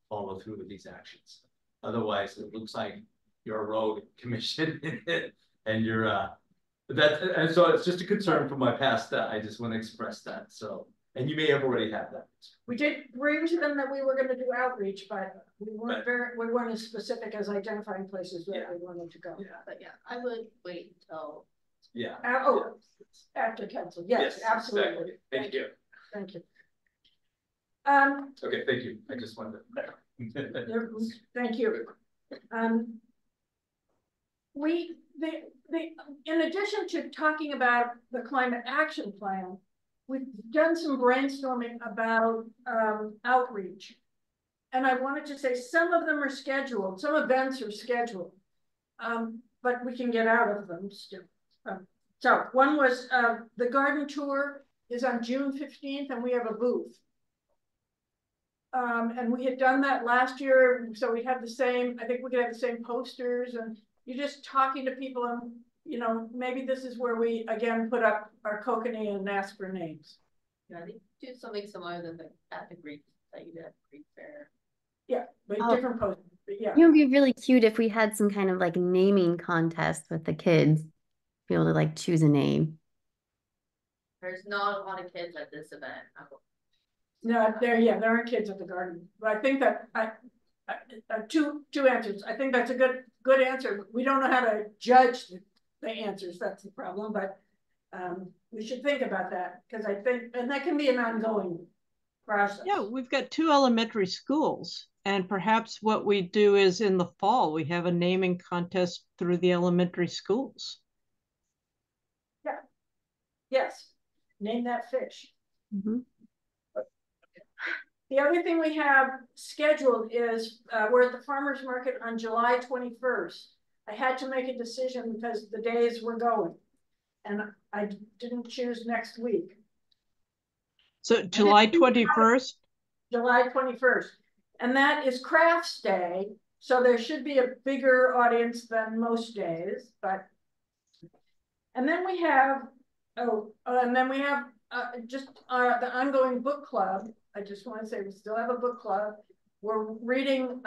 follow through with these actions. Otherwise, it looks like you're a rogue commission and you're and so it's just a concern from my past that I just want to express that. So, and you may have already had that. We did bring to them that we were going to do outreach, but we weren't as specific as identifying places where we wanted to go. Yeah, but yeah, I would wait until. Yeah. After council. Yes, absolutely. Exactly. Thank you. Thank you. Okay, thank you. I just wanted to. Thank you. In addition to talking about the climate action plan, we've done some brainstorming about outreach. And I wanted to say some of them are scheduled, some events are scheduled, but we can get out of them still. So one was the garden tour is on June 15th and we have a booth. And we had done that last year, so we have the same, I think we could have the same posters, and you're just talking to people, and you know, maybe this is where we again put up our kokanee and ask for names. Yeah, I think do something similar than at the Greek that you did at Greek Fair. Yeah, but different posters. But yeah, it would be really cute if we had some kind of like naming contest with the kids, be able to like choose a name. There's not a lot of kids at this event. no, there aren't kids at the garden, but I think that two answers. I think that's a good answer. We don't know how to judge the answers. That's the problem, but we should think about that, because I think, and that can be an ongoing process. Yeah, we've got 2 elementary schools, and perhaps what we do is in the fall we have a naming contest through the elementary schools. Yeah. Yes. Name that fish. Mm-hmm. The other thing we have scheduled is we're at the farmers market on July 21st. I had to make a decision because the days were going. and I didn't choose next week. So July 21st? July 21st. And that is Crafts Day. So there should be a bigger audience than most days, but. And then we have, just the ongoing book club. I just want to say we still have a book club. We're reading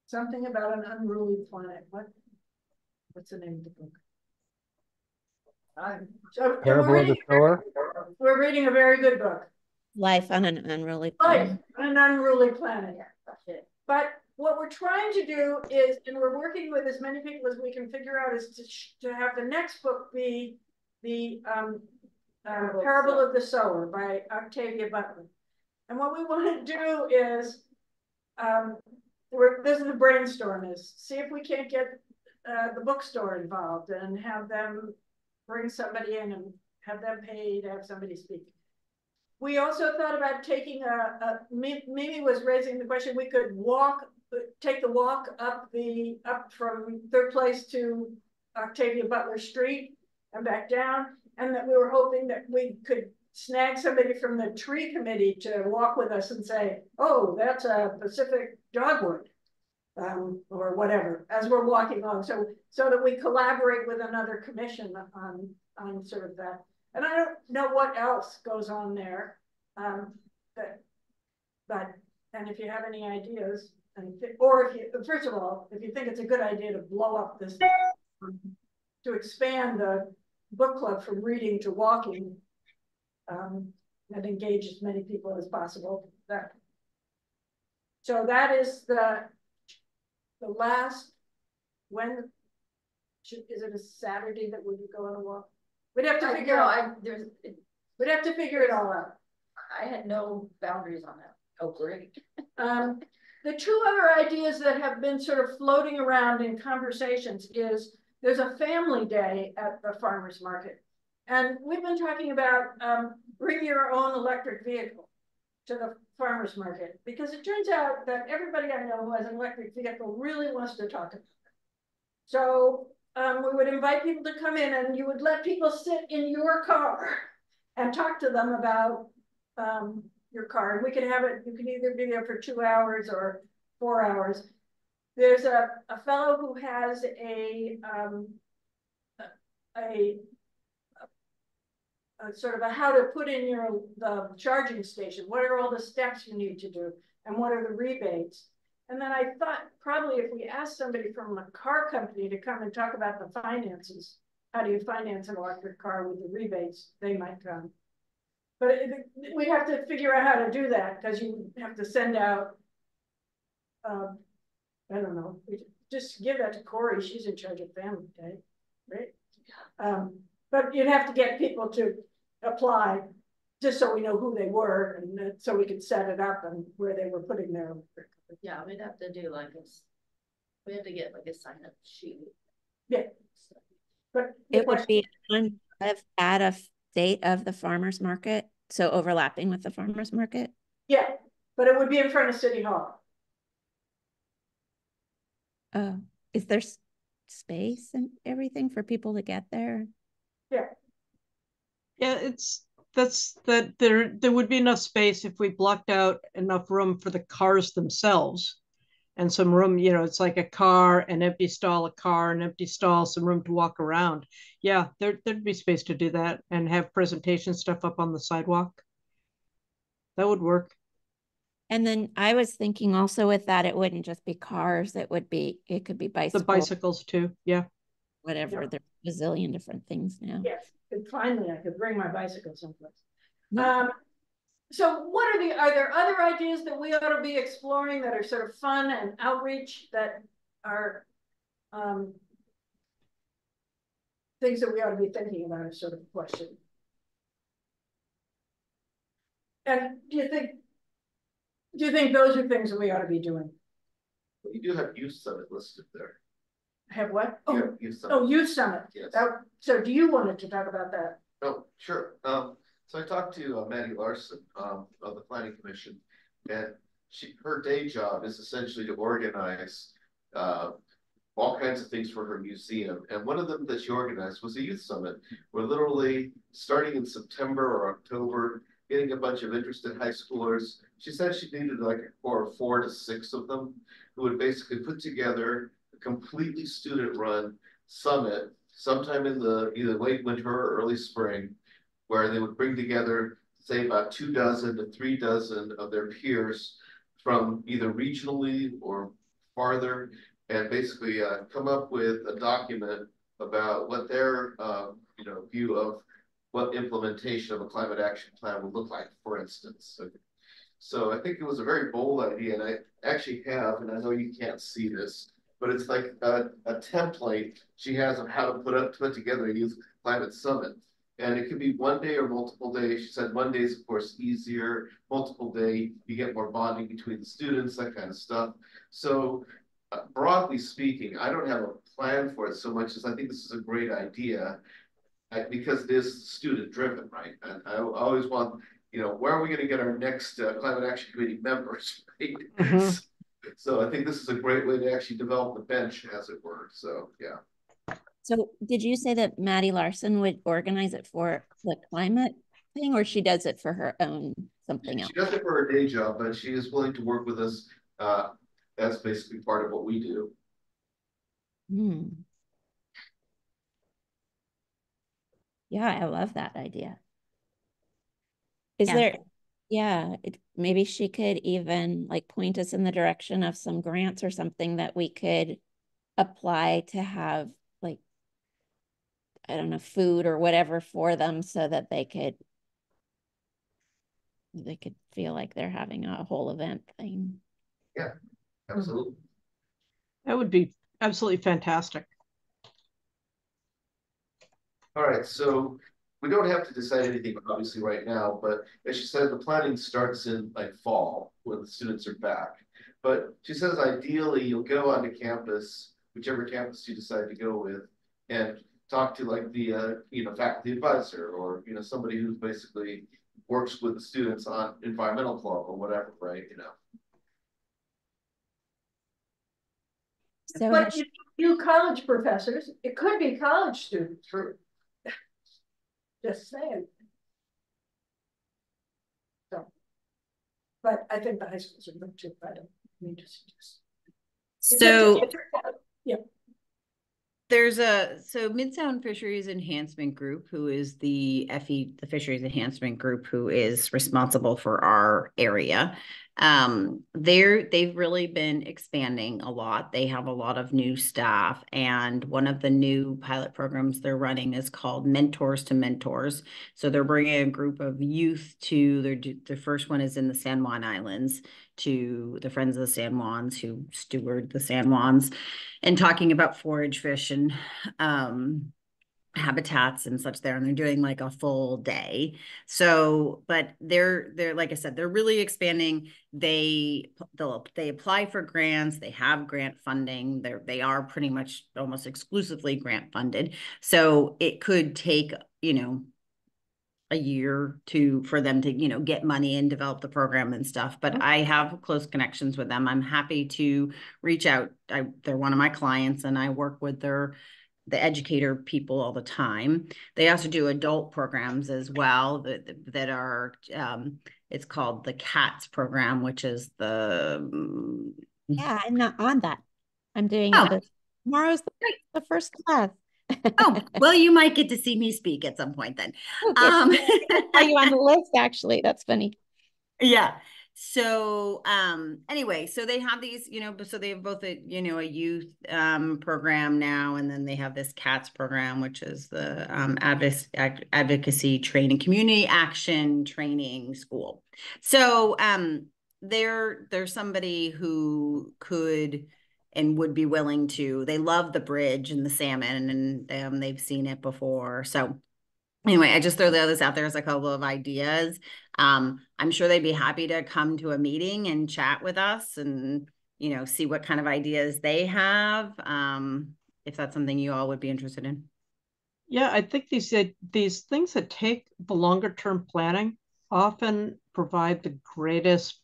something about an unruly planet. What's the name of the book? Parable of the Sower. We're reading a very good book. Life on an Unruly Life Planet. on an Unruly Planet. But what we're trying to do is, and we're working with as many people as we can figure out, is to have the next book be the Parable of the Sower by Octavia Butler. And what we want to do is, this is the brainstorm, is see if we can't get the bookstore involved and have them bring somebody in and have them paid, have somebody speak. We also thought about taking Mimi was raising the question, we could take the walk up from Third Place to Octavia Butler Street and back down. And that we were hoping that we could snag somebody from the tree committee to walk with us and say, oh, that's a Pacific dogwood, or whatever, as we're walking on. So that we collaborate with another commission on sort of that. And I don't know what else goes on there. And if you have any ideas, or if you, first of all, if you think it's a good idea to blow up this, to expand the book club from reading to walking, and engage as many people as possible. So that is the last, is it a Saturday that we would go on a walk? We'd have to figure out. We'd have to figure it all out. I had no boundaries on that. Oh, great. The two other ideas that have been sort of floating around in conversations is there's a family day at the farmer's market. And we've been talking about bring your own electric vehicle to the farmer's market, because it turns out that everybody I know who has an electric vehicle really wants to talk about it. So we would invite people to come in, and you would let people sit in your car and talk to them about your car. And we can have it, you can either be there for 2 hours or 4 hours. There's a fellow who has a sort of a how to put in the charging station. What are all the steps you need to do? And what are the rebates? And then I thought probably if we asked somebody from a car company to come and talk about the finances, how do you finance an electric car with the rebates, they might come. But we have to figure out how to do that, because you have to send out, I don't know, just give that to Corey. She's in charge of Family Day, right? But you'd have to get people to apply just so we know who they were, and so we could set it up and where they were putting their. Yeah, we'd have to do we have to get a sign up sheet. Yeah. But it would be at a date of the farmer's market, so overlapping with the farmer's market. Yeah, but it would be in front of City Hall. Oh, is there space and everything for people to get there? Yeah. Yeah, there would be enough space if we blocked out enough room for the cars themselves. And some room, it's like a car, an empty stall, a car, an empty stall, some room to walk around. Yeah, there'd be space to do that and have presentation stuff up on the sidewalk. That would work. And then I was thinking also with that, it wouldn't just be cars, it could be bicycles. The bicycles too, yeah. Whatever, there's a bazillion different things now. Yes, and finally I could bring my bicycle someplace. Yeah. So are there other ideas that we ought to be exploring that are sort of fun and outreach that are things that we ought to be thinking about is sort of a question. And do you think those are things that we ought to be doing? Well, you do have Youth Summit listed there. Have what? Oh, Youth Summit. Oh, Youth Summit. Yes. So do you want to talk about that? Oh, sure. So I talked to Maddie Larson of the Planning Commission, and her day job is essentially to organize all kinds of things for her museum. And one of them that she organized was a youth summit, where literally starting in September or October, getting a bunch of interested high schoolers. She said she needed like a core of 4 to 6 of them who would basically put together a completely student-run summit sometime in the either late winter or early spring, where they would bring together, say, about 2 dozen to 3 dozen of their peers from either regionally or farther, and basically come up with a document about what their view of what implementation of a climate action plan would look like, for instance. So I think it was a very bold idea, and I actually have, and I know you can't see this, but it's like a template she has of how to put together a youth climate summit. And it could be one day or multiple days. She said one day is, of course, easier. Multiple day, you get more bonding between the students, that kind of stuff. So broadly speaking, I don't have a plan for it so much as I think this is a great idea because it is student driven, right? And I always want, where are we going to get our next Climate Action Committee members, right? Mhm. So I think this is a great way to actually develop the bench, as it were. So, yeah. So did you say that Maddie Larson would organize it for the climate thing, or she does it for her own something else? She does it for her day job, but she is willing to work with us. That's basically part of what we do. Hmm. Yeah, I love that idea. Is there, yeah, maybe she could even like point us in the direction of some grants or something that we could apply to have like, I don't know, food or whatever for them so that they could feel like they're having a whole event thing. Yeah, absolutely. That would be absolutely fantastic. All right, so we don't have to decide anything obviously right now, but as she said, the planning starts in like fall when the students are back. But she says ideally you'll go onto campus, whichever campus you decide to go with, and talk to like the faculty advisor or somebody who basically works with the students on environmental club or whatever, right? So but you college professors, it could be college students for just saying. So, but I think the high schools are good too. I don't mean to suggest. So Yeah. So Mid-Sound Fisheries Enhancement Group, who is the the Fisheries Enhancement Group, who is responsible for our area. They've really been expanding a lot. They have a lot of new staff, and one of the new pilot programs they're running is called Mentors to Mentors. So they're bringing a group of youth to their first one is in the San Juan Islands, to the Friends of the San Juans who steward the San Juans, and talking about forage fish and habitats and such there, and they're doing like a full day. So, but they're like I said, they're really expanding. They apply for grants. They have grant funding. They are pretty much almost exclusively grant funded. So it could take a year for them to get money and develop the program and stuff, but I have close connections with them. I'm happy to reach out. They're one of my clients, and I work with the educator people all the time. They also do adult programs as well that are it's called the CATS program, which is yeah, I'm not on that. I'm doing it tomorrow's the first class. Oh, well, you might get to see me speak at some point then. Are you on the list? Actually, that's funny. Yeah. So anyway, so they have these, so they have both a youth program now, and then they have this CATS program, which is the advocacy training, community action training school. So there's somebody who could and would be willing to. They love the bridge and the salmon, and they've seen it before. So anyway, I just throw this out there as a couple of ideas. I'm sure they'd be happy to come to a meeting and chat with us and, see what kind of ideas they have. If that's something you all would be interested in. Yeah, I think these things that take the longer term planning often provide the greatest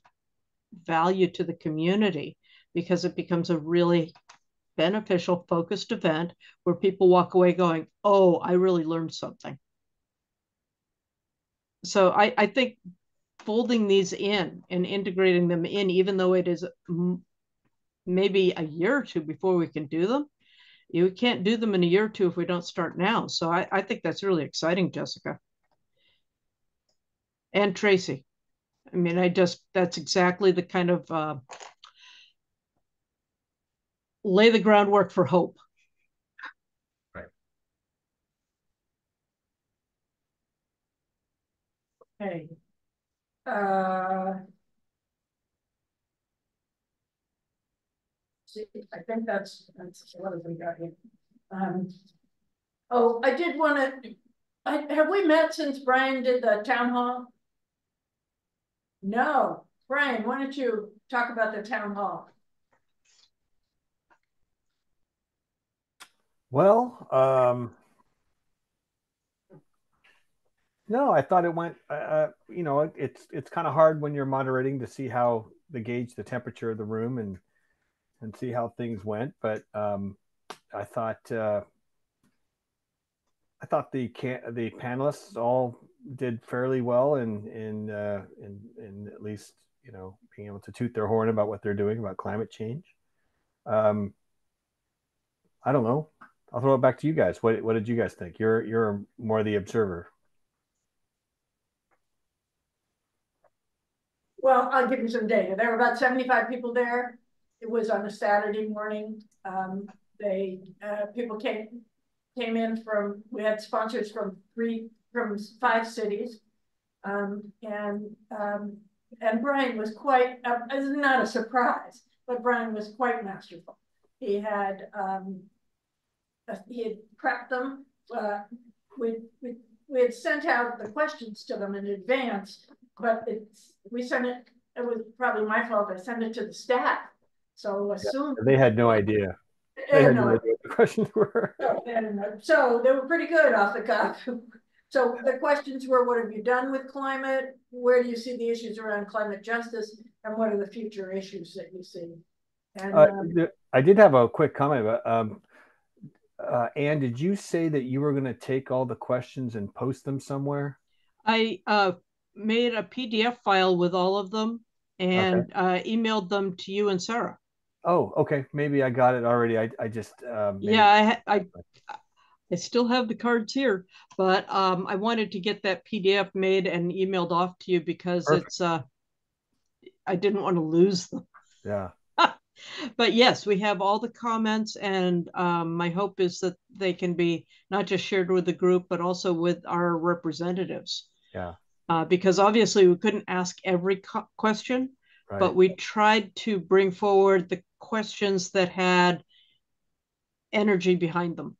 value to the community, because it becomes a really beneficial, focused event where people walk away going, oh, I really learned something. So I think folding these in and integrating them in, even though it is maybe a year or two before we can do them, you can't do them in a year or two if we don't start now. So I think that's really exciting, Jessica. And Tracy. I mean, that's exactly the kind of lay the groundwork for hope. Right. Okay. See, I think that's what have we got here. Oh, I did want to. Have we met since Brian did the town hall? No, Brian, why don't you talk about the town hall? Well, no, I thought it went. You know, it's kind of hard when you're moderating to see how to gauge the temperature of the room and see how things went. But I thought the panelists all did fairly well in at least, you know, being able to toot their horn about what they're doing about climate change. I don't know. I'll throw it back to you guys. What did you guys think? You're more the observer. Well, I'll give you some data. There were about 75 people there. It was on a Saturday morning. People came in from, we had sponsors from 5 cities. And Brian was quite, it's not a surprise, but Brian was quite masterful. He had prepped them. We had sent out the questions to them in advance, but we sent it. It was probably my fault. I sent it to the staff, so assume they had no idea. They had no idea what the questions were. So they were pretty good off the cuff. So the questions were: what have you done with climate? Where do you see the issues around climate justice? And what are the future issues that you see? And I did have a quick comment about. Anne, did you say that you were going to take all the questions and post them somewhere? I made a PDF file with all of them and emailed them to you and Sarah. Oh, okay. Maybe I got it already. I just yeah, I still have the cards here, but I wanted to get that PDF made and emailed off to you because Perfect. It's I didn't want to lose them. Yeah. But yes, we have all the comments, and my hope is that they can be not just shared with the group, but also with our representatives. Yeah. Because obviously we couldn't ask every question, right. But we tried to bring forward questions that had energy behind them.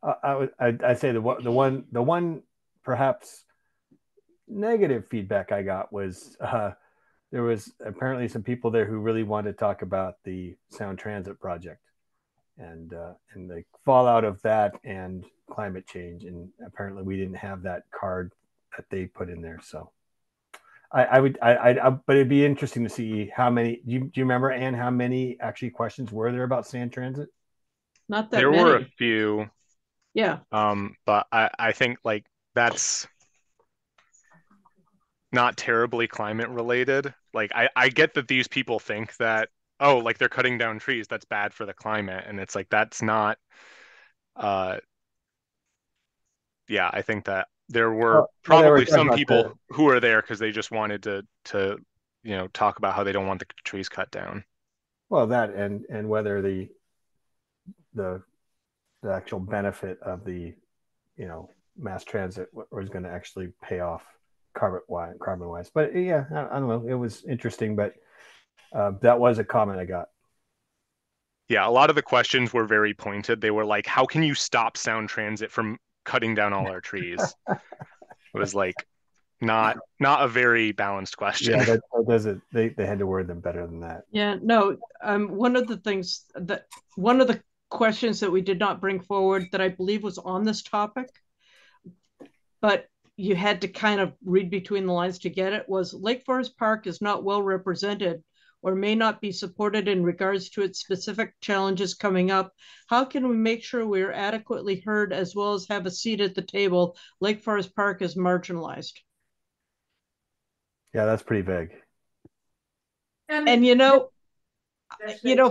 I'd say the one perhaps negative feedback I got was there was apparently some people there who really wanted to talk about the Sound Transit project and the fallout of that and climate change, and apparently we didn't have that card that they put in there. So but it'd be interesting to see how many. Do you remember, Anne, how many actually questions were there about Sound Transit? Not that there many. were a few. Yeah. But I think like that's not terribly climate related. Like I get that these people think that, oh, like they're cutting down trees, that's bad for the climate. And it's like, that's not, yeah, I think that there were probably some people who were there because they just wanted to, you know, talk about how they don't want the trees cut down. Well, that and whether the actual benefit of the, you know, mass transit was going to actually pay off carbon wise. But yeah, I don't know. It was interesting, but that was a comment I got. Yeah, a lot of the questions were very pointed. They were like, how can you stop Sound Transit from cutting down all our trees? It was like not a very balanced question. Yeah, that doesn't. They had to word them better than that. Yeah, no. One of the questions that we did not bring forward that I believe was on this topic, but you had to kind of read between the lines to get it, was Lake Forest Park is not well represented or may not be supported in regards to its specific challenges coming up, how can we make sure we're adequately heard as well as have a seat at the table? Lake Forest Park is marginalized. Yeah, that's pretty vague. And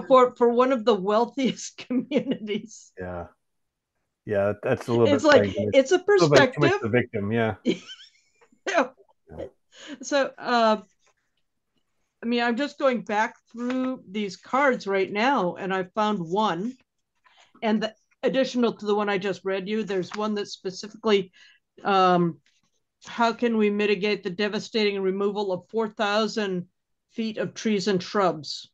for one of the wealthiest communities. Yeah. Yeah, that's a little it's bit like vague. it's a perspective. Too much the victim, yeah. Yeah. So I mean, I'm just going back through these cards right now, and I found one, and additional to the one I just read you, there's one that's specifically how can we mitigate the devastating removal of 4,000 feet of trees and shrubs?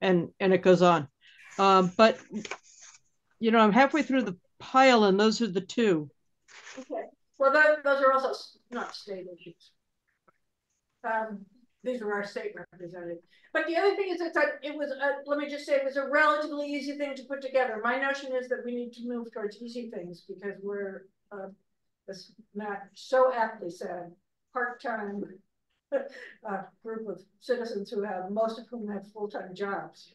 And it goes on. But, I'm halfway through the pile, and those are the two. Okay. Well, those are also not state issues. These are our state representatives. But the other thing is that let me just say, it was a relatively easy thing to put together. My notion is that we need to move towards easy things because we're, as Matt so aptly said, part-time group of citizens who have, most of whom have full-time jobs.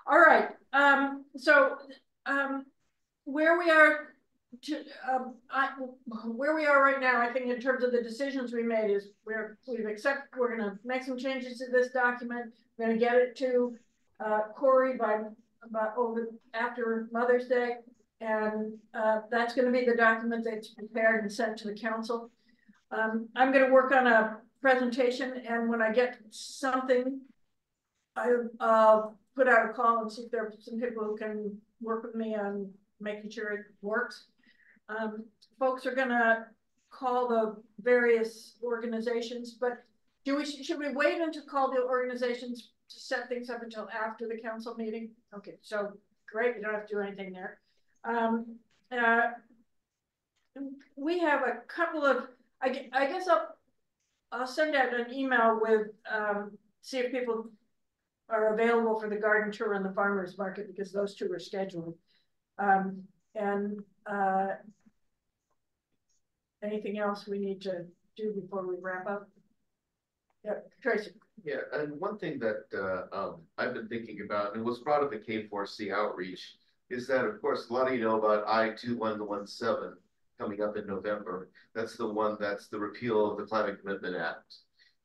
All right, where we are where we are right now, I think in terms of the decisions we made is we're going to make some changes to this document. We're going to get it to Corey after Mother's Day, and that's going to be the document that's prepared and sent to the council. I'm going to work on a presentation, and when I get something, I'll put out a call and see if there are some people who can work with me on making sure it works. Folks are gonna call the various organizations, but should we wait until call the organizations to set things up until after the council meeting? Okay, so great, we don't have to do anything there. We have a couple of, I guess I'll send out an email with see if people are available for the garden tour and the farmers market, because those two are scheduled. Anything else we need to do before we wrap up? Yeah, Tracy. Yeah, and one thing that I've been thinking about, and was brought up at K4C outreach, is that, of course, a lot of you know about I-2117 coming up in November. That's the one that's the repeal of the Climate Commitment Act.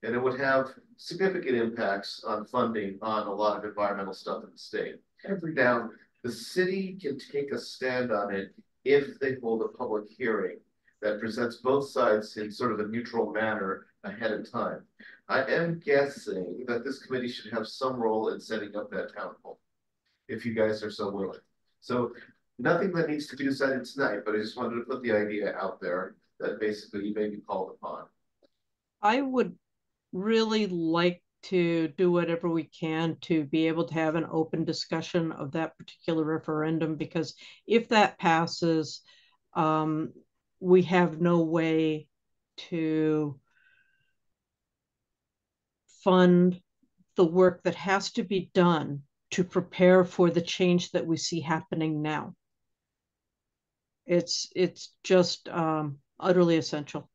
And it would have significant impacts on funding on a lot of environmental stuff in the state. Now, the city can take a stand on it if they hold a public hearing that presents both sides in sort of a neutral manner ahead of time. I am guessing that this committee should have some role in setting up that town hall, if you guys are so willing. So nothing that needs to be decided tonight, but I just wanted to put the idea out there that basically you may be called upon. I would really like to do whatever we can to be able to have an open discussion of that particular referendum, because if that passes, we have no way to fund the work that has to be done to prepare for the change that we see happening now. It's just utterly essential.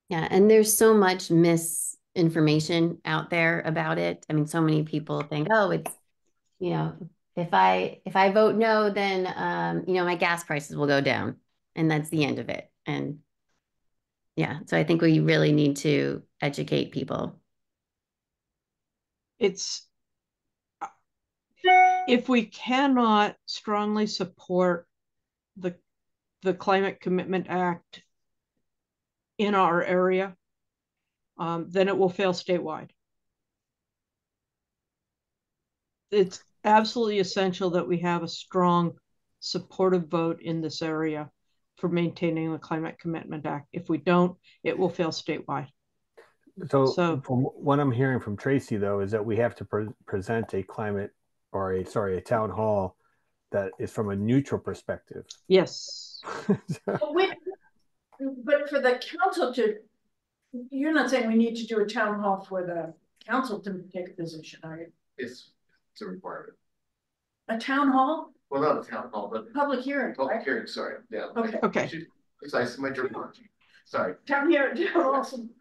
Yeah, and there's so much misinformation out there about it. I mean, so many people think, oh, it's, if I vote no, then my gas prices will go down, and that's the end of it. And yeah, so I think we really need to educate people. If we cannot strongly support the Climate Commitment Act in our area, then it will fail statewide. It's absolutely essential that we have a strong supportive vote in this area for maintaining the Climate Commitment Act. If we don't, it will fail statewide. So from what I'm hearing from Tracy, though, is that we have to present a a town hall that is from a neutral perspective. Yes. But for the council you're not saying we need to do a town hall for the council to take a position, are you? It's a requirement. A town hall? Well, not a town hall, but public hearing. Public hearing, sorry. Yeah. Okay. Okay. It's my terminology. Sorry. Town hearing, awesome.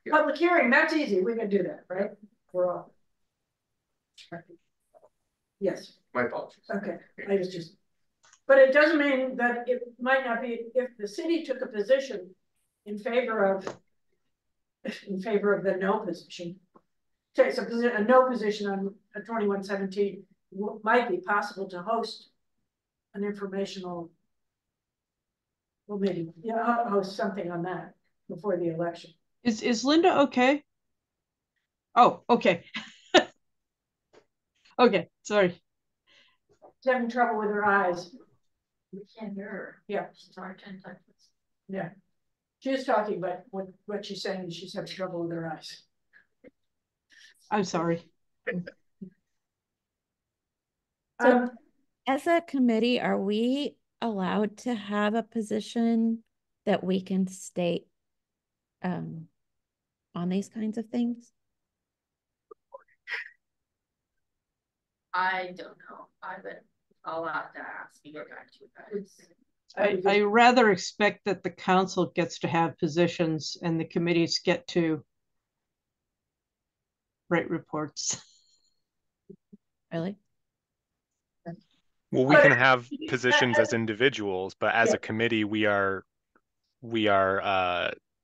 Public hearing, that's easy. We can do that, right? We're all. Yes, My apologies. okay. I was just, but it doesn't mean that it might not be, if the city took a position in favor of the no position. Takes a no position on a 2117, might be possible to host an informational, well, maybe, yeah, host something on that before the election. Is Linda okay? Oh, okay. Okay, sorry. She's having trouble with her eyes. We can't hear her. Yeah. She's hard to touch. Yeah. She is talking, but what she's saying is she's having trouble with her eyes. I'm sorry. So as a committee, are we allowed to have a position that we can state on these kinds of things? I don't know. I'll have to ask you guys. I rather expect that the council gets to have positions and the committees get to write reports. Really? Well, we can have positions as individuals, but as a committee, we are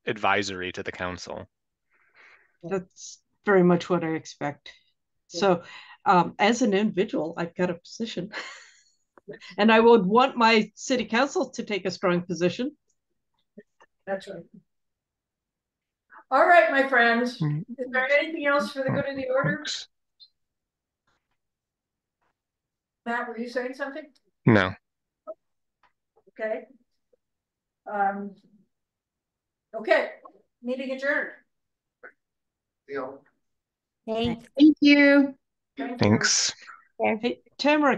advisory to the council. That's very much what I expect. So as an individual, I've got a position. And I would want my city council to take a strong position. That's right. All right, my friends. Is there anything else for the good of the order? Matt, were you saying something? No. Okay. Okay. Meeting adjourned. Thanks. Thank you. Thank you. Thanks. Hey, Tamara,